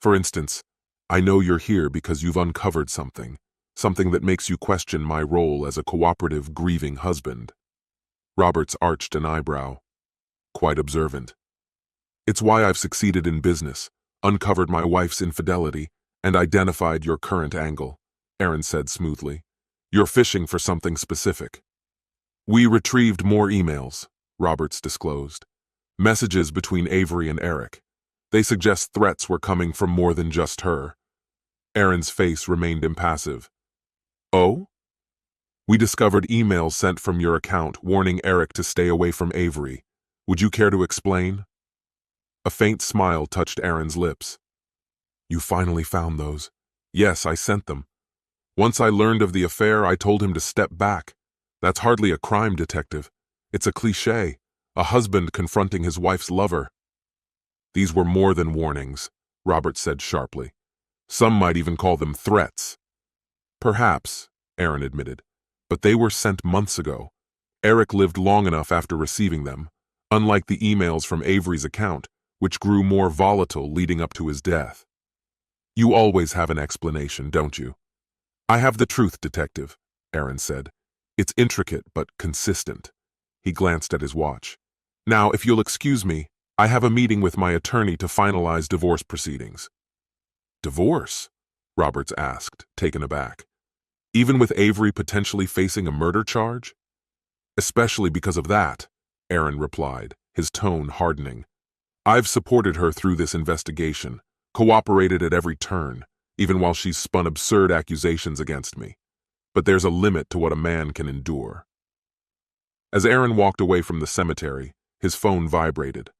For instance, I know you're here because you've uncovered something that makes you question my role as a cooperative, grieving husband. Roberts arched an eyebrow, quite observant. It's why I've succeeded in business, uncovered my wife's infidelity, and identified your current angle," Aaron said smoothly. "You're fishing for something specific." "We retrieved more emails," Roberts disclosed. "Messages between Avery and Eric. They suggest threats were coming from more than just her." Aaron's face remained impassive. "Oh?" "We discovered emails sent from your account warning Eric to stay away from Avery. Would you care to explain?" A faint smile touched Aaron's lips. "You finally found those." "Yes, I sent them. Once I learned of the affair, I told him to step back. That's hardly a crime, detective. It's a cliché, a husband confronting his wife's lover." "These were more than warnings," Robert said sharply. "Some might even call them threats." "Perhaps," Aaron admitted, "but they were sent months ago. Eric lived long enough after receiving them, unlike the emails from Avery's account, which grew more volatile leading up to his death." "You always have an explanation, don't you?" "I have the truth, detective," Aaron said. "It's intricate but consistent." He glanced at his watch. "Now, if you'll excuse me, I have a meeting with my attorney to finalize divorce proceedings." "Divorce?" Roberts asked, taken aback. "Even with Avery potentially facing a murder charge?" "Especially because of that," Aaron replied, his tone hardening. "I've supported her through this investigation, cooperated at every turn, even while she's spun absurd accusations against me. But there's a limit to what a man can endure." As Aaron walked away from the cemetery, his phone vibrated.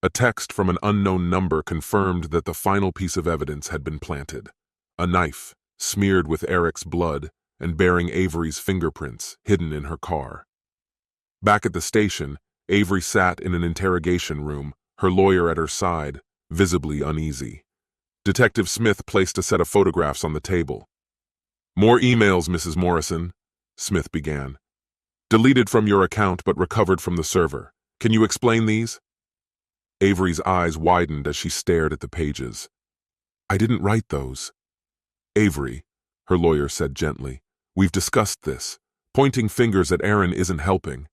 A text from an unknown number confirmed that the final piece of evidence had been planted. A knife, smeared with Eric's blood and bearing Avery's fingerprints, hidden in her car. Back at the station, Avery sat in an interrogation room, her lawyer at her side, visibly uneasy. Detective Smith placed a set of photographs on the table. "More emails, Mrs. Morrison," Smith began. "Deleted from your account but recovered from the server. Can you explain these?" Avery's eyes widened as she stared at the pages. "I didn't write those." "Avery," her lawyer said gently, "we've discussed this. Pointing fingers at Aaron isn't helping."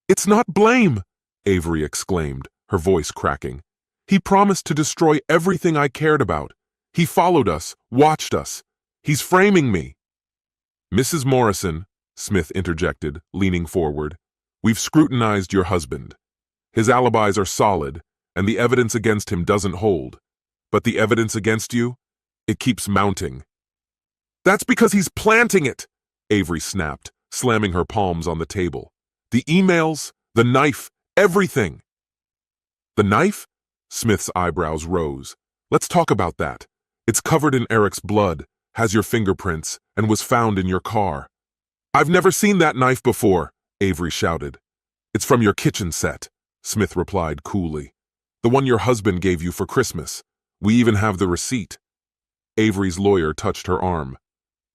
"It's not blame!" Avery exclaimed, her voice cracking. "He promised to destroy everything I cared about. He followed us, watched us. He's framing me." "Mrs. Morrison," Smith interjected, leaning forward, "we've scrutinized your husband. His alibis are solid, and the evidence against him doesn't hold. But the evidence against you? It keeps mounting." "That's because he's planting it," Avery snapped, slamming her palms on the table. "The emails, the knife, everything." "The knife?" Smith's eyebrows rose. "Let's talk about that. It's covered in Eric's blood, has your fingerprints, and was found in your car." "I've never seen that knife before," Avery shouted. "It's from your kitchen set," Smith replied coolly. "The one your husband gave you for Christmas. We even have the receipt." Avery's lawyer touched her arm.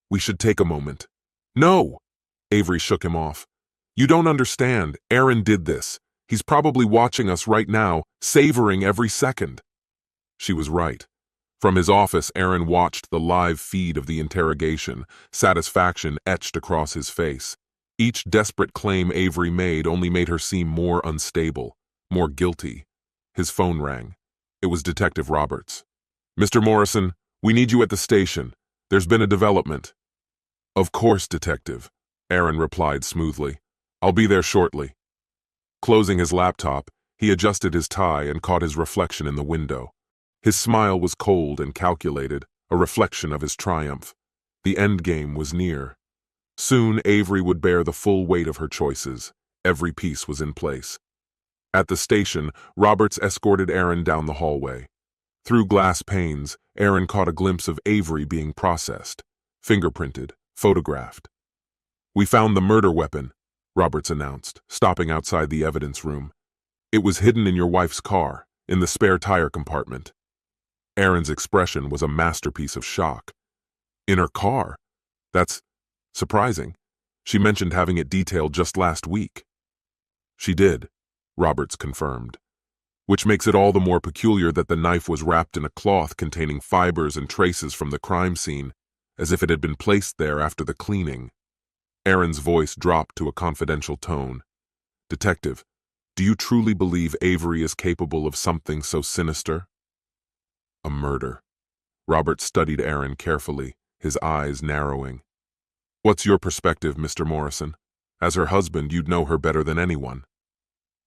"We should take a moment." "No!" Avery shook him off. "You don't understand. Aaron did this. He's probably watching us right now, savoring every second." She was right. From his office, Aaron watched the live feed of the interrogation, satisfaction etched across his face. Each desperate claim Avery made only made her seem more unstable, more guilty. His phone rang. It was Detective Roberts. "Mr. Morrison, we need you at the station. There's been a development." "Of course, Detective," Aaron replied smoothly. "I'll be there shortly." Closing his laptop, he adjusted his tie and caught his reflection in the window. His smile was cold and calculated, a reflection of his triumph. The endgame was near. Soon Avery would bear the full weight of her choices. Every piece was in place. At the station, Roberts escorted Aaron down the hallway. Through glass panes, Aaron caught a glimpse of Avery being processed, fingerprinted, photographed. "We found the murder weapon," Roberts announced, stopping outside the evidence room. "It was hidden in your wife's car, in the spare tire compartment." Aaron's expression was a masterpiece of shock. "In her car? That's surprising. She mentioned having it detailed just last week." "She did," Roberts confirmed. "Which makes it all the more peculiar that the knife was wrapped in a cloth containing fibers and traces from the crime scene, as if it had been placed there after the cleaning." Aaron's voice dropped to a confidential tone. "Detective, do you truly believe Avery is capable of something so sinister?" A murder. Robert studied Aaron carefully, his eyes narrowing. What's your perspective, Mr. Morrison? As her husband, you'd know her better than anyone.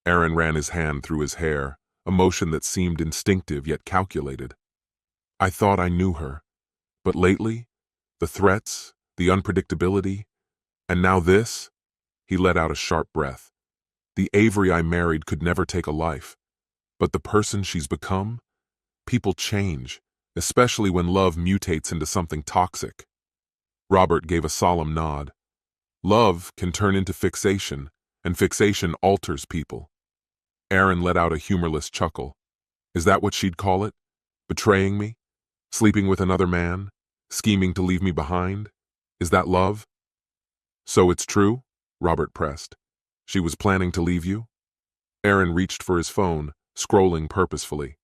Aaron ran his hand through his hair, a motion that seemed instinctive yet calculated. I thought I knew her, but lately, the threats, the unpredictability, and now this? He let out a sharp breath. The Avery I married could never take a life, but the person she's become? People change, especially when love mutates into something toxic. Robert gave a solemn nod. Love can turn into fixation, and fixation alters people. Aaron let out a humorless chuckle. Is that what she'd call it? Betraying me? Sleeping with another man? Scheming to leave me behind? Is that love? So it's true? Robert pressed. She was planning to leave you? Aaron reached for his phone, scrolling purposefully.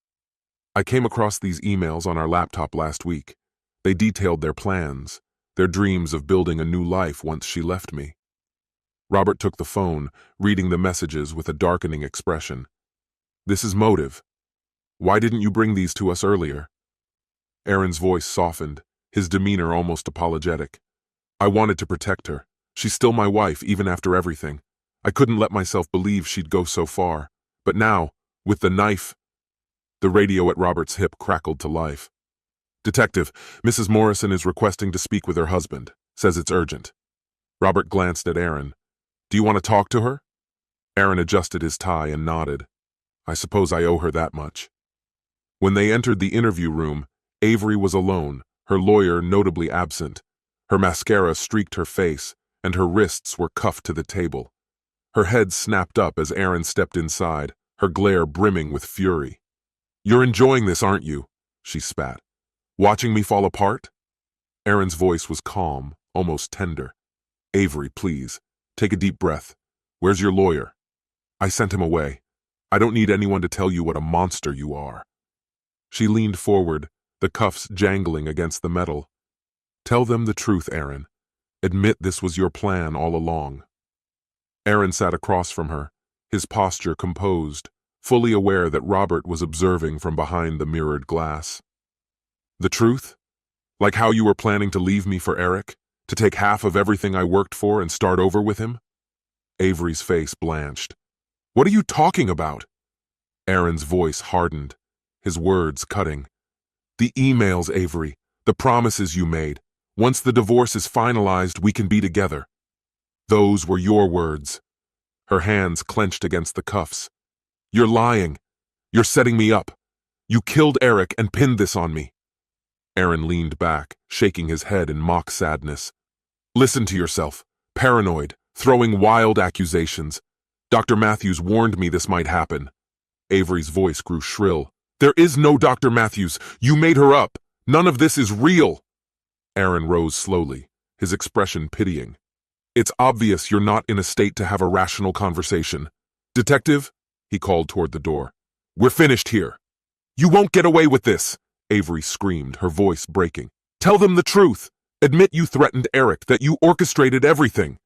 I came across these emails on our laptop last week. They detailed their plans, their dreams of building a new life once she left me. Robert took the phone, reading the messages with a darkening expression. This is motive. Why didn't you bring these to us earlier? Aaron's voice softened, his demeanor almost apologetic. I wanted to protect her. She's still my wife, even after everything. I couldn't let myself believe she'd go so far. But now, with the knife... The radio at Robert's hip crackled to life. Detective, Mrs. Morrison is requesting to speak with her husband. Says it's urgent. Robert glanced at Aaron. Do you want to talk to her? Aaron adjusted his tie and nodded. I suppose I owe her that much. When they entered the interview room, Avery was alone, her lawyer notably absent. Her mascara streaked her face, and her wrists were cuffed to the table. Her head snapped up as Aaron stepped inside, her glare brimming with fury. You're enjoying this, aren't you? She spat. Watching me fall apart? Aaron's voice was calm, almost tender. Avery, please, take a deep breath. Where's your lawyer? I sent him away. I don't need anyone to tell you what a monster you are. She leaned forward, the cuffs jangling against the metal. Tell them the truth, Aaron. Admit this was your plan all along. Aaron sat across from her, his posture composed, fully aware that Robert was observing from behind the mirrored glass. The truth? Like how you were planning to leave me for Eric? To take half of everything I worked for and start over with him? Avery's face blanched. What are you talking about? Aaron's voice hardened, his words cutting. The emails, Avery, the promises you made. Once the divorce is finalized, we can be together. Those were your words. Her hands clenched against the cuffs. You're lying. You're setting me up. You killed Eric and pinned this on me. Aaron leaned back, shaking his head in mock sadness. Listen to yourself. Paranoid, throwing wild accusations. Dr. Matthews warned me this might happen. Avery's voice grew shrill. There is no Dr. Matthews. You made her up. None of this is real. Aaron rose slowly, his expression pitying. It's obvious you're not in a state to have a rational conversation. Detective? He called toward the door. We're finished here. You won't get away with this, Avery screamed, her voice breaking. Tell them the truth. Admit you threatened Eric, that you orchestrated everything.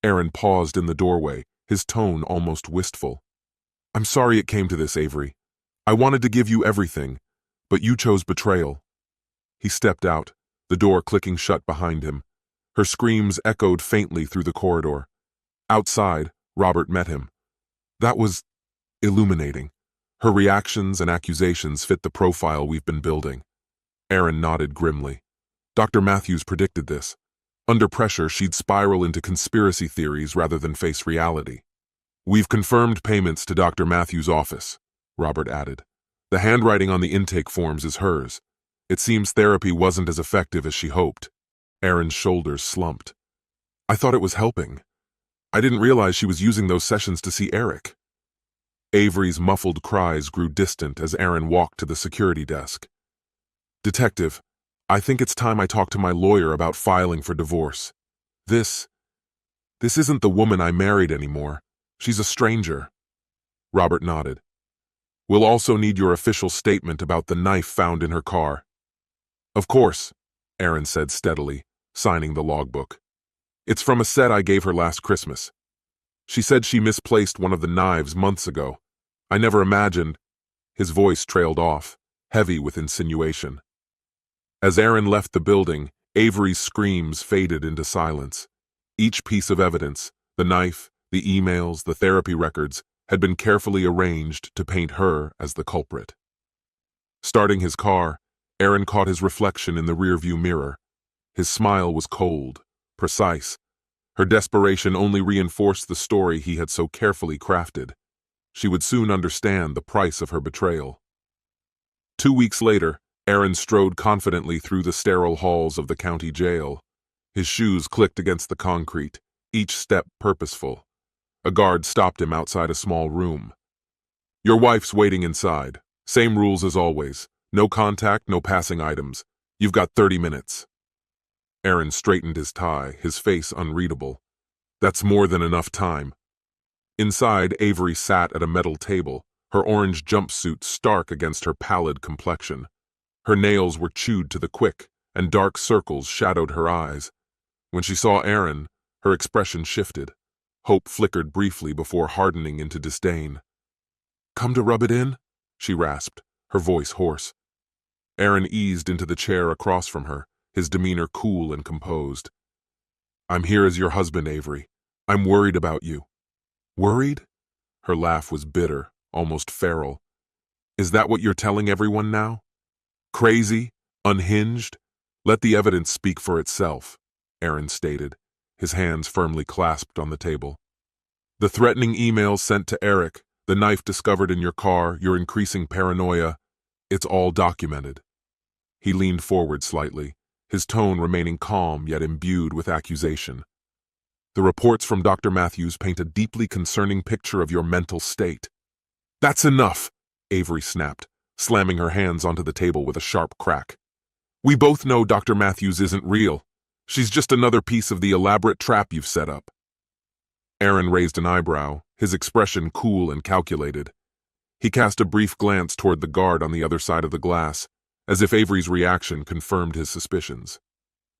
Aaron paused in the doorway, his tone almost wistful. I'm sorry it came to this, Avery. I wanted to give you everything, but you chose betrayal. He stepped out, the door clicking shut behind him. Her screams echoed faintly through the corridor. Outside, Robert met him. That was illuminating. Her reactions and accusations fit the profile we've been building. Aaron nodded grimly. Dr. Matthews predicted this. Under pressure, she'd spiral into conspiracy theories rather than face reality. We've confirmed payments to Dr. Matthews' office, Robert added. The handwriting on the intake forms is hers. It seems therapy wasn't as effective as she hoped. Aaron's shoulders slumped. I thought it was helping. I didn't realize she was using those sessions to see Eric. Avery's muffled cries grew distant as Aaron walked to the security desk. Detective, I think it's time I talk to my lawyer about filing for divorce. This isn't the woman I married anymore. She's a stranger. Robert nodded. We'll also need your official statement about the knife found in her car. Of course, Aaron said steadily, signing the logbook. It's from a set I gave her last Christmas. She said she misplaced one of the knives months ago. I never imagined. His voice trailed off, heavy with insinuation. As Aaron left the building, Avery's screams faded into silence. Each piece of evidence, the knife, the emails, the therapy records, had been carefully arranged to paint her as the culprit. Starting his car, Aaron caught his reflection in the rearview mirror. His smile was cold, precise. Her desperation only reinforced the story he had so carefully crafted. She would soon understand the price of her betrayal. 2 weeks later, Aaron strode confidently through the sterile halls of the county jail. His shoes clicked against the concrete, each step purposeful. A guard stopped him outside a small room. "Your wife's waiting inside. Same rules as always. No contact, no passing items. You've got 30 minutes. Aaron straightened his tie, his face unreadable. "That's more than enough time." Inside, Avery sat at a metal table, her orange jumpsuit stark against her pallid complexion. Her nails were chewed to the quick, and dark circles shadowed her eyes. When she saw Aaron, her expression shifted. Hope flickered briefly before hardening into disdain. "Come to rub it in?" she rasped, her voice hoarse. Aaron eased into the chair across from her, his demeanor cool and composed. "I'm here as your husband, Avery. I'm worried about you." "Worried?" Her laugh was bitter, almost feral. "Is that what you're telling everyone now? Crazy? Unhinged? Let the evidence speak for itself," Aaron stated, his hands firmly clasped on the table. "The threatening emails sent to Eric, the knife discovered in your car, your increasing paranoia, it's all documented." He leaned forward slightly, his tone remaining calm yet imbued with accusation. "The reports from Dr. Matthews paint a deeply concerning picture of your mental state." "That's enough," Avery snapped, slamming her hands onto the table with a sharp crack. "We both know Dr. Matthews isn't real. She's just another piece of the elaborate trap you've set up." Aaron raised an eyebrow, his expression cool and calculated. He cast a brief glance toward the guard on the other side of the glass, as if Avery's reaction confirmed his suspicions.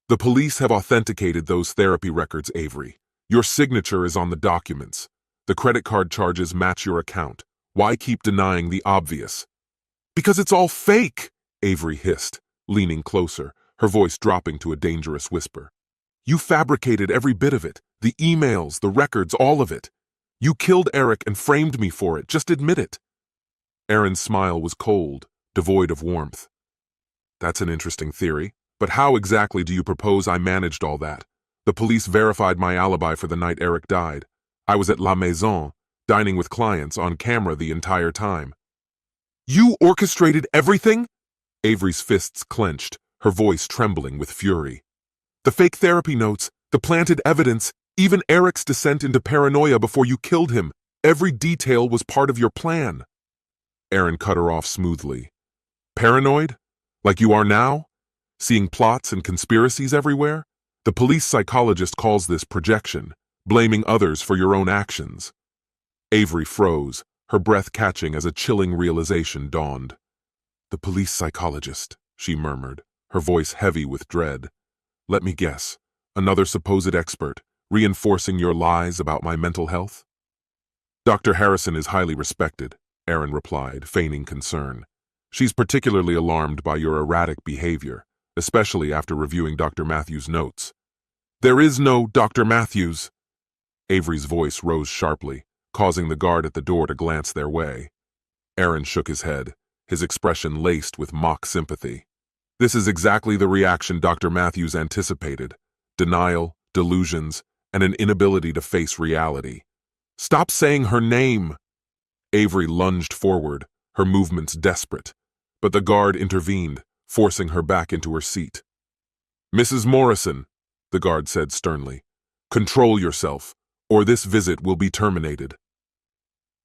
"The police have authenticated those therapy records, Avery. Your signature is on the documents. The credit card charges match your account. Why keep denying the obvious?" "Because it's all fake," Avery hissed, leaning closer, her voice dropping to a dangerous whisper. "You fabricated every bit of it, the emails, the records, all of it. You killed Eric and framed me for it, just admit it." Aaron's smile was cold, devoid of warmth. "That's an interesting theory, but how exactly do you propose I managed all that? The police verified my alibi for the night Eric died. I was at La Maison, dining with clients, on camera the entire time." "You orchestrated everything?" Avery's fists clenched, her voice trembling with fury. "The fake therapy notes, the planted evidence, even Eric's descent into paranoia before you killed him. Every detail was part of your plan." Aaron cut her off smoothly. "Paranoid? Like you are now? Seeing plots and conspiracies everywhere? The police psychologist calls this projection, blaming others for your own actions." Avery froze, her breath catching as a chilling realization dawned. "The police psychologist," she murmured, her voice heavy with dread. "Let me guess, another supposed expert, reinforcing your lies about my mental health?" "Dr. Harrison is highly respected," Aaron replied, feigning concern. "She's particularly alarmed by your erratic behavior, especially after reviewing Dr. Matthews' notes." "There is no Dr. Matthews." Avery's voice rose sharply, causing the guard at the door to glance their way. Aaron shook his head, his expression laced with mock sympathy. "This is exactly the reaction Dr. Matthews anticipated: denial, delusions, and an inability to face reality." "Stop saying her name!" Avery lunged forward, her movements desperate, but the guard intervened, forcing her back into her seat. "Mrs. Morrison," the guard said sternly, "control yourself, or this visit will be terminated."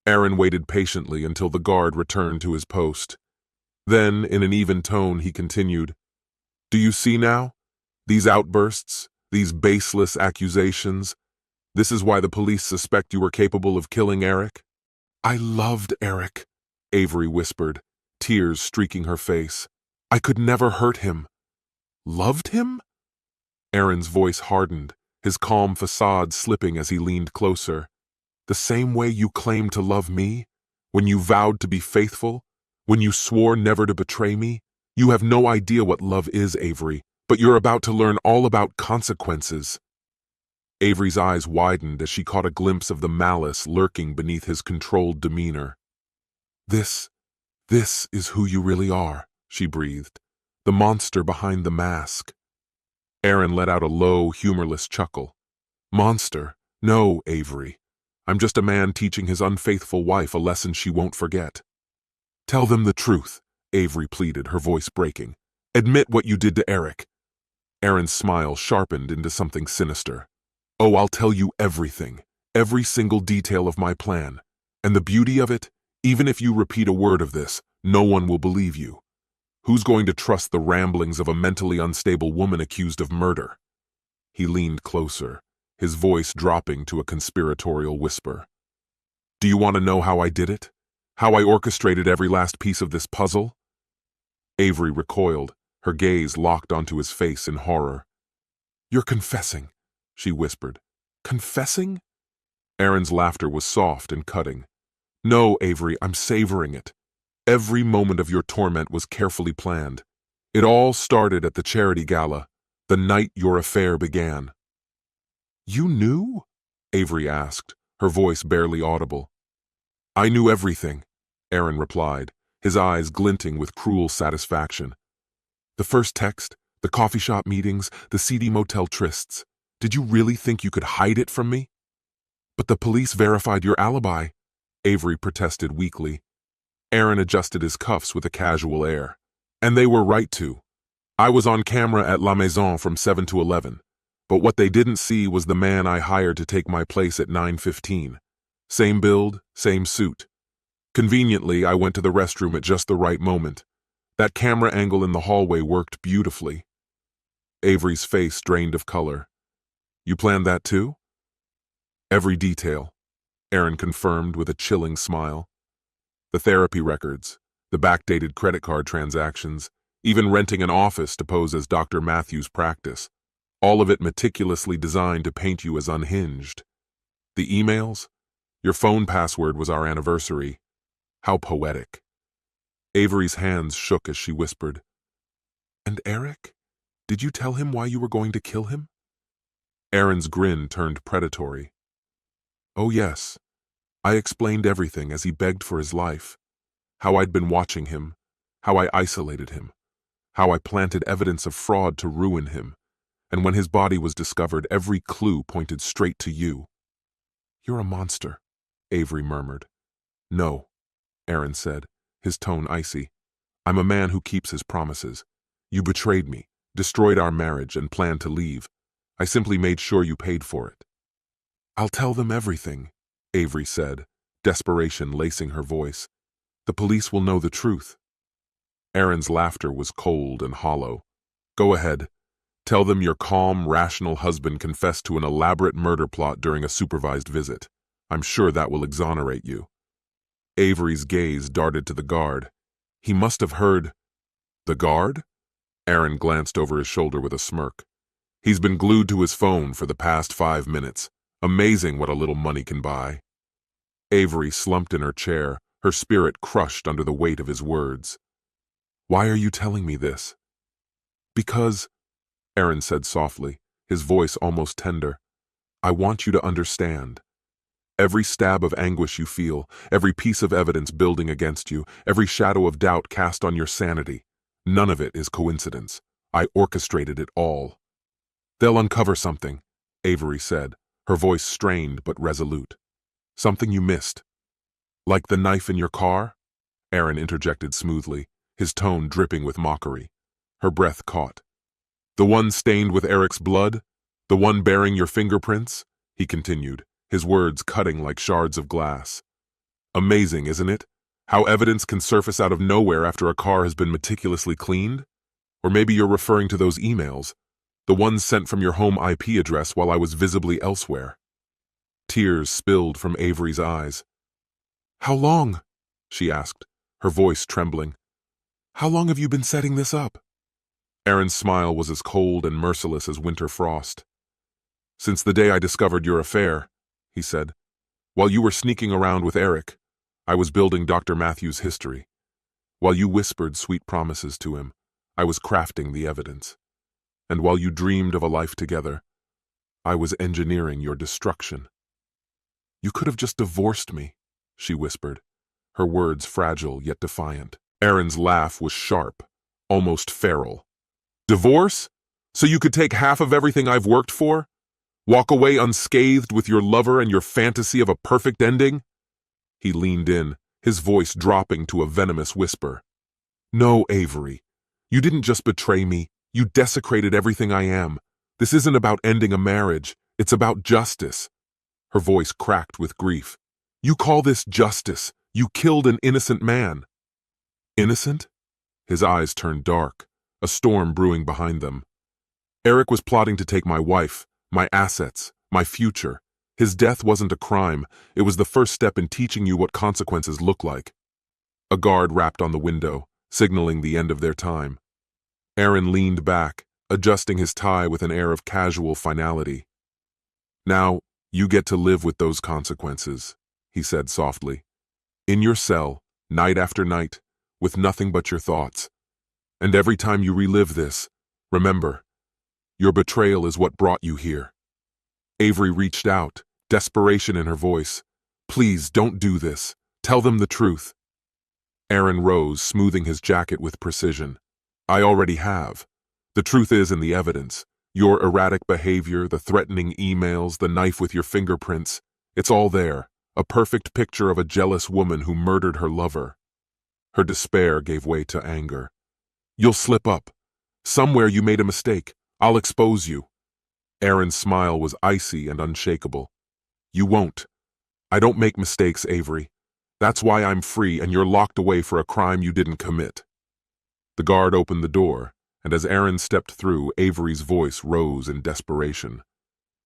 Aaron waited patiently until the guard returned to his post. Then, in an even tone, he continued, "Do you see now? These outbursts, these baseless accusations. This is why the police suspect you were capable of killing Eric?" "I loved Eric," Avery whispered, tears streaking her face. "I could never hurt him." "Loved him?" Aaron's voice hardened, his calm facade slipping as he leaned closer. "The same way you claim to love me? When you vowed to be faithful? When you swore never to betray me? You have no idea what love is, Avery, but you're about to learn all about consequences." Avery's eyes widened as she caught a glimpse of the malice lurking beneath his controlled demeanor. This is who you really are," she breathed. "The monster behind the mask." Aaron let out a low, humorless chuckle. "Monster? No, Avery. I'm just a man teaching his unfaithful wife a lesson she won't forget." "Tell them the truth," Avery pleaded, her voice breaking. "Admit what you did to Eric." Aaron's smile sharpened into something sinister. "Oh, I'll tell you everything, every single detail of my plan. And the beauty of it, even if you repeat a word of this, no one will believe you. Who's going to trust the ramblings of a mentally unstable woman accused of murder?" He leaned closer, his voice dropping to a conspiratorial whisper. "Do you want to know how I did it? How I orchestrated every last piece of this puzzle?" Avery recoiled, her gaze locked onto his face in horror. "You're confessing," she whispered. "Confessing?" Aaron's laughter was soft and cutting. "No, Avery, I'm savoring it. Every moment of your torment was carefully planned. It all started at the charity gala, the night your affair began." "You knew?" Avery asked, her voice barely audible. "I knew everything," Aaron replied, his eyes glinting with cruel satisfaction. "The first text, the coffee shop meetings, the seedy motel trysts. Did you really think you could hide it from me?" "But the police verified your alibi," Avery protested weakly. Aaron adjusted his cuffs with a casual air. "And they were right to. I was on camera at La Maison from 7 to 11. But what they didn't see was the man I hired to take my place at 9:15. Same build, same suit. Conveniently, I went to the restroom at just the right moment. That camera angle in the hallway worked beautifully." Avery's face drained of color. "You planned that too?" "Every detail," Aaron confirmed with a chilling smile. "The therapy records, the backdated credit card transactions, even renting an office to pose as Dr. Matthews' practice. All of it meticulously designed to paint you as unhinged. The emails? Your phone password was our anniversary. How poetic." Avery's hands shook as she whispered. "And Eric? Did you tell him why you were going to kill him?" Aaron's grin turned predatory. "Oh yes. I explained everything as he begged for his life. How I'd been watching him, how I isolated him, how I planted evidence of fraud to ruin him, and when his body was discovered, every clue pointed straight to you." "You're a monster," Avery murmured. "No," Aaron said, his tone icy. "I'm a man who keeps his promises. You betrayed me, destroyed our marriage, and planned to leave. I simply made sure you paid for it." "I'll tell them everything," Avery said, desperation lacing her voice. "The police will know the truth." Aaron's laughter was cold and hollow. "Go ahead. Tell them your calm, rational husband confessed to an elaborate murder plot during a supervised visit. I'm sure that will exonerate you." Avery's gaze darted to the guard. He must have heard. "The guard?" Aaron glanced over his shoulder with a smirk. "He's been glued to his phone for the past 5 minutes. Amazing what a little money can buy." Avery slumped in her chair, her spirit crushed under the weight of his words. "Why are you telling me this?" "Because," Aaron said softly, his voice almost tender, "I want you to understand. Every stab of anguish you feel, every piece of evidence building against you, every shadow of doubt cast on your sanity, none of it is coincidence. I orchestrated it all." "They'll uncover something," Avery said, her voice strained but resolute. "Something you missed." "Like the knife in your car?" Aaron interjected smoothly, his tone dripping with mockery. Her breath caught. "The one stained with Eric's blood? The one bearing your fingerprints?" he continued, his words cutting like shards of glass. "Amazing, isn't it? How evidence can surface out of nowhere after a car has been meticulously cleaned? Or maybe you're referring to those emails, the ones sent from your home IP address while I was visibly elsewhere." Tears spilled from Avery's eyes. "How long?" she asked, her voice trembling. "How long have you been setting this up?" Aaron's smile was as cold and merciless as winter frost. "Since the day I discovered your affair," he said. "While you were sneaking around with Eric, I was building Dr. Matthews' history. While you whispered sweet promises to him, I was crafting the evidence. And while you dreamed of a life together, I was engineering your destruction. You could have just divorced me, she whispered, her words fragile yet defiant. Aaron's laugh was sharp, almost feral. Divorce? So you could take half of everything I've worked for? Walk away unscathed with your lover and your fantasy of a perfect ending? He leaned in, his voice dropping to a venomous whisper. No, Avery. You didn't just betray me. You desecrated everything I am. This isn't about ending a marriage. It's about justice. Her voice cracked with grief. You call this justice? You killed an innocent man. Innocent? His eyes turned dark, a storm brewing behind them. Eric was plotting to take my wife, my assets, my future. His death wasn't a crime. It was the first step in teaching you what consequences look like. A guard rapped on the window, signaling the end of their time. Aaron leaned back, adjusting his tie with an air of casual finality. Now, you get to live with those consequences, he said softly. In your cell, night after night, with nothing but your thoughts. And every time you relive this, remember, your betrayal is what brought you here. Avery reached out, desperation in her voice. Please, don't do this. Tell them the truth. Aaron rose, smoothing his jacket with precision. I already have. The truth is in the evidence. Your erratic behavior, the threatening emails, the knife with your fingerprints. It's all there. A perfect picture of a jealous woman who murdered her lover. Her despair gave way to anger. You'll slip up. Somewhere you made a mistake. I'll expose you. Aaron's smile was icy and unshakable. You won't. I don't make mistakes, Avery. That's why I'm free and you're locked away for a crime you didn't commit. The guard opened the door, and as Aaron stepped through, Avery's voice rose in desperation.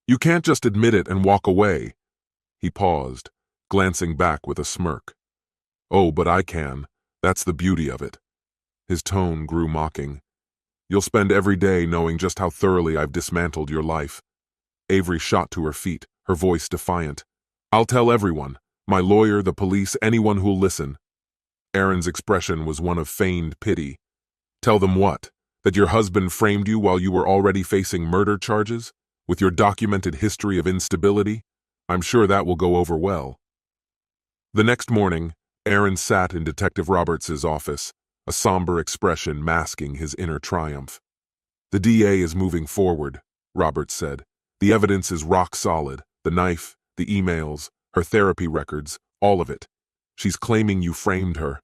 You can't just admit it and walk away. He paused, glancing back with a smirk. Oh, but I can. That's the beauty of it. His tone grew mocking. You'll spend every day knowing just how thoroughly I've dismantled your life. Avery shot to her feet, her voice defiant. I'll tell everyone. My lawyer, the police, anyone who'll listen. Aaron's expression was one of feigned pity. Tell them what? That your husband framed you while you were already facing murder charges? With your documented history of instability? I'm sure that will go over well. The next morning, Aaron sat in Detective Roberts' office, a somber expression masking his inner triumph. The DA is moving forward, Roberts said. The evidence is rock solid. The knife, the emails, her therapy records, all of it. She's claiming you framed her.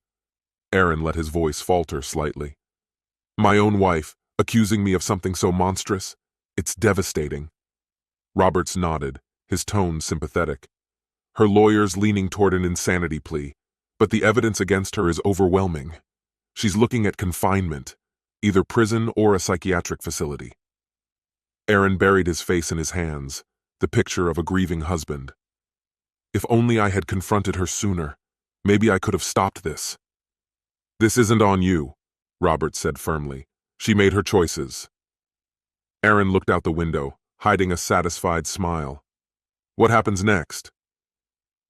Aaron let his voice falter slightly. My own wife, accusing me of something so monstrous? It's devastating. Roberts nodded, his tone sympathetic. Her lawyer's leaning toward an insanity plea, but the evidence against her is overwhelming. She's looking at confinement, either prison or a psychiatric facility. Aaron buried his face in his hands, the picture of a grieving husband. If only I had confronted her sooner, maybe I could have stopped this. This isn't on you, Roberts said firmly. She made her choices. Aaron looked out the window, hiding a satisfied smile. What happens next?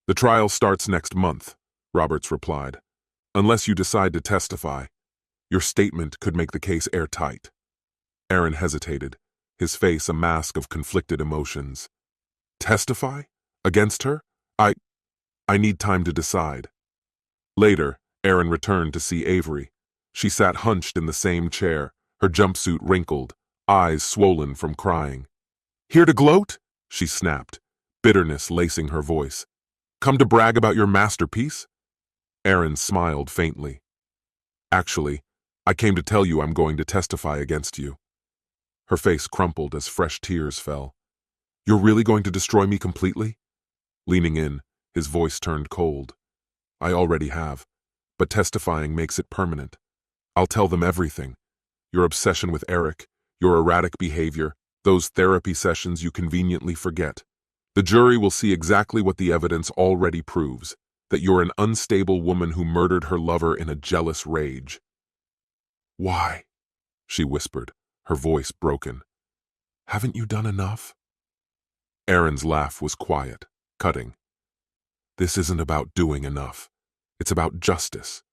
The trial starts next month, Roberts replied. Unless you decide to testify, your statement could make the case airtight. Aaron hesitated, his face a mask of conflicted emotions. Testify? Against her? I need time to decide. Later, Aaron returned to see Avery. She sat hunched in the same chair, her jumpsuit wrinkled, eyes swollen from crying. Here to gloat? She snapped, bitterness lacing her voice. Come to brag about your masterpiece? Aaron smiled faintly. Actually, I came to tell you I'm going to testify against you. Her face crumpled as fresh tears fell. You're really going to destroy me completely? Leaning in, his voice turned cold. I already have, but testifying makes it permanent. I'll tell them everything. Your obsession with Eric, your erratic behavior, those therapy sessions you conveniently forget. The jury will see exactly what the evidence already proves, that you're an unstable woman who murdered her lover in a jealous rage. Why? She whispered, her voice broken. Haven't you done enough? Aaron's laugh was quiet, cutting. This isn't about doing enough. It's about justice.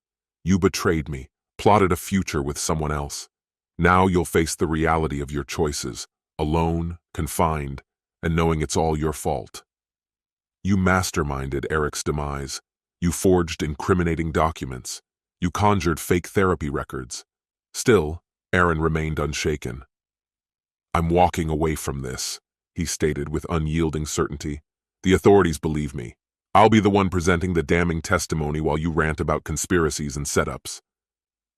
You betrayed me, plotted a future with someone else. Now you'll face the reality of your choices, alone, confined, and knowing it's all your fault. You masterminded Eric's demise. You forged incriminating documents. You conjured fake therapy records. Still, Aaron remained unshaken. I'm walking away from this, he stated with unyielding certainty. The authorities believe me. I'll be the one presenting the damning testimony while you rant about conspiracies and setups.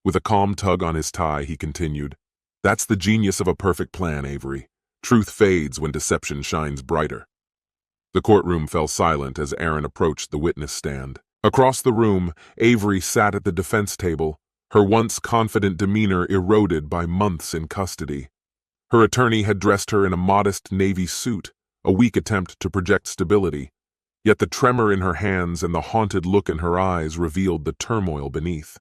With a calm tug on his tie, he continued, That's the genius of a perfect plan, Avery. Truth fades when deception shines brighter. The courtroom fell silent as Aaron approached the witness stand. Across the room, Avery sat at the defense table, her once confident demeanor eroded by months in custody. Her attorney had dressed her in a modest navy suit, a weak attempt to project stability, yet the tremor in her hands and the haunted look in her eyes revealed the turmoil beneath.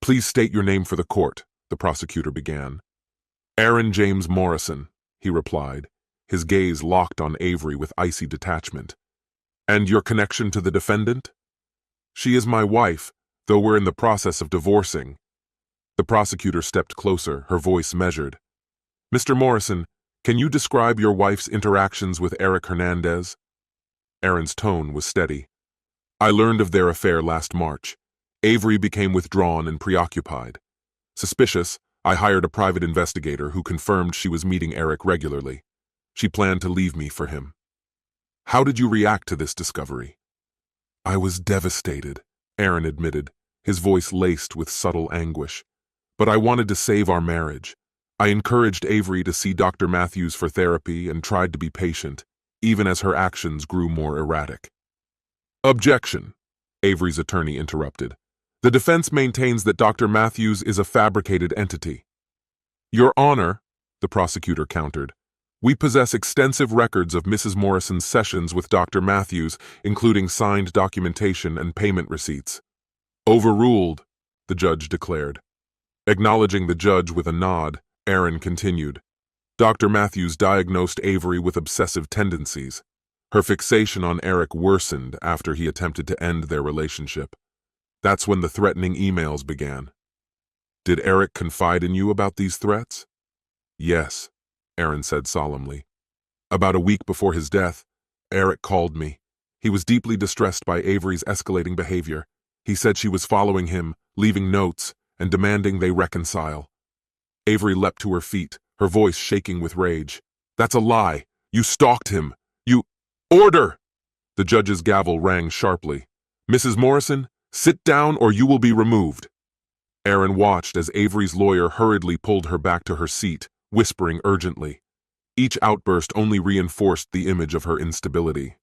Please state your name for the court, the prosecutor began. Aaron James Morrison, he replied, his gaze locked on Avery with icy detachment. And your connection to the defendant? She is my wife, though we're in the process of divorcing. The prosecutor stepped closer, her voice measured. Mr. Morrison, can you describe your wife's interactions with Eric Hernandez? Aaron's tone was steady. I learned of their affair last March. Avery became withdrawn and preoccupied. Suspicious, I hired a private investigator who confirmed she was meeting Eric regularly. She planned to leave me for him. How did you react to this discovery? I was devastated, Aaron admitted, his voice laced with subtle anguish. But I wanted to save our marriage. I encouraged Avery to see Dr. Matthews for therapy and tried to be patient, even as her actions grew more erratic. Objection, Avery's attorney interrupted. The defense maintains that Dr. Matthews is a fabricated entity. Your Honor, the prosecutor countered, we possess extensive records of Mrs. Morrison's sessions with Dr. Matthews, including signed documentation and payment receipts. Overruled, the judge declared. Acknowledging the judge with a nod, Aaron continued. Dr. Matthews diagnosed Avery with obsessive tendencies. Her fixation on Eric worsened after he attempted to end their relationship. That's when the threatening emails began. Did Eric confide in you about these threats? Yes, Aaron said solemnly. About a week before his death, Eric called me. He was deeply distressed by Avery's escalating behavior. He said she was following him, leaving notes, and demanding they reconcile. Avery leapt to her feet, her voice shaking with rage. That's a lie. You stalked him. You— Order! The judge's gavel rang sharply. Mrs. Morrison, sit down or you will be removed. Aaron watched as Avery's lawyer hurriedly pulled her back to her seat, whispering urgently. Each outburst only reinforced the image of her instability.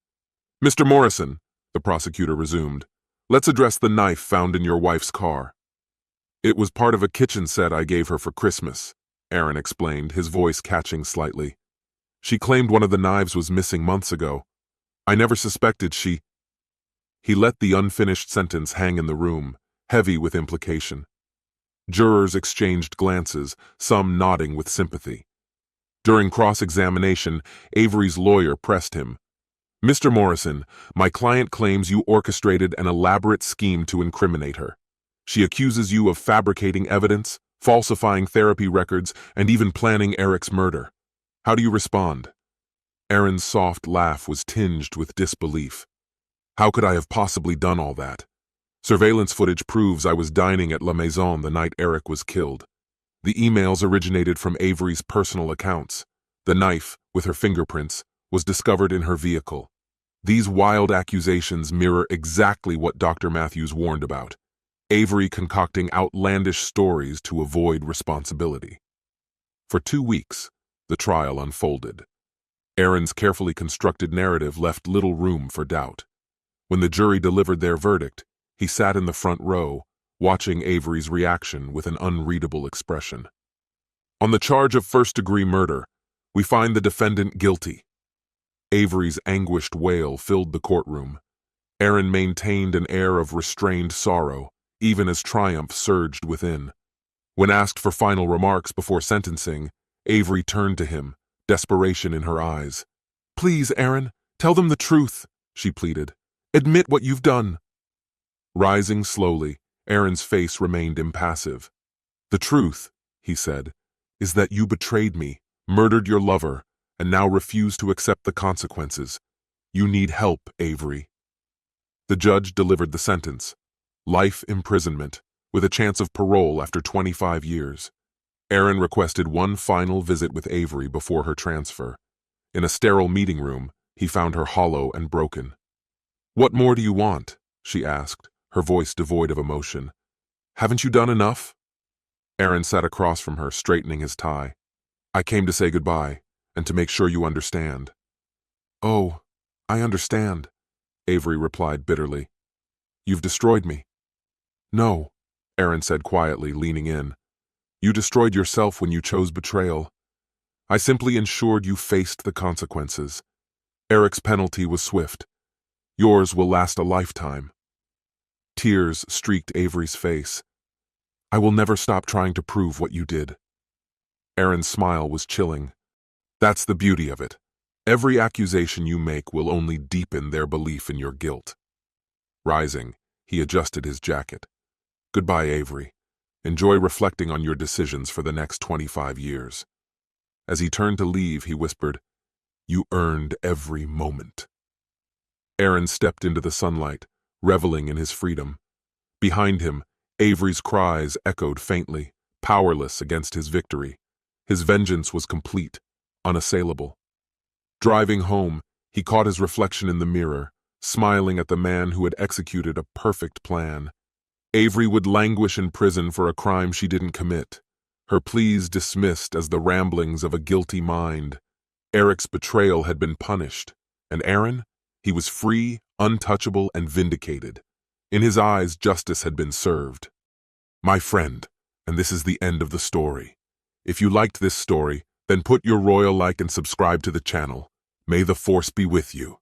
Mr. Morrison, the prosecutor resumed, let's address the knife found in your wife's car. It was part of a kitchen set I gave her for Christmas, Aaron explained, his voice catching slightly. She claimed one of the knives was missing months ago. I never suspected she— He let the unfinished sentence hang in the room, heavy with implication. Jurors exchanged glances, some nodding with sympathy. During cross-examination, Avery's lawyer pressed him. Mr. Morrison, my client claims you orchestrated an elaborate scheme to incriminate her. She accuses you of fabricating evidence, falsifying therapy records, and even planning Eric's murder. How do you respond? Aaron's soft laugh was tinged with disbelief. How could I have possibly done all that? Surveillance footage proves I was dining at La Maison the night Eric was killed. The emails originated from Avery's personal accounts. The knife, with her fingerprints, was discovered in her vehicle. These wild accusations mirror exactly what Dr. Matthews warned about. Avery concocting outlandish stories to avoid responsibility. For 2 weeks, the trial unfolded. Aaron's carefully constructed narrative left little room for doubt. When the jury delivered their verdict, he sat in the front row, watching Avery's reaction with an unreadable expression. On the charge of first-degree murder, we find the defendant guilty. Avery's anguished wail filled the courtroom. Aaron maintained an air of restrained sorrow, even as triumph surged within. When asked for final remarks before sentencing, Avery turned to him, desperation in her eyes. Please, Aaron, tell them the truth, she pleaded. Admit what you've done. Rising slowly, Aaron's face remained impassive. "The truth," he said, "is that you betrayed me, murdered your lover, and now refuse to accept the consequences. You need help, Avery." The judge delivered the sentence: life imprisonment, with a chance of parole after 25 years. Aaron requested one final visit with Avery before her transfer. In a sterile meeting room, he found her hollow and broken. "What more do you want?" she asked, her voice devoid of emotion. "Haven't you done enough?" Aaron sat across from her, straightening his tie. "I came to say goodbye, and to make sure you understand." "Oh, I understand," Avery replied bitterly. "You've destroyed me." "No," Aaron said quietly, leaning in. "You destroyed yourself when you chose betrayal. I simply ensured you faced the consequences. Eric's penalty was swift. Yours will last a lifetime." Tears streaked Avery's face. "I will never stop trying to prove what you did." Aaron's smile was chilling. "That's the beauty of it. Every accusation you make will only deepen their belief in your guilt." Rising, he adjusted his jacket. "Goodbye, Avery. Enjoy reflecting on your decisions for the next 25 years. As he turned to leave, he whispered, "You earned every moment." Aaron stepped into the sunlight, reveling in his freedom. Behind him, Avery's cries echoed faintly, powerless against his victory. His vengeance was complete, unassailable. Driving home, he caught his reflection in the mirror, smiling at the man who had executed a perfect plan. Avery would languish in prison for a crime she didn't commit, her pleas dismissed as the ramblings of a guilty mind. Eric's betrayal had been punished, and Aaron? He was free, untouchable, and vindicated. In his eyes, justice had been served. My friend, and this is the end of the story. If you liked this story, then put your royal like and subscribe to the channel. May the force be with you.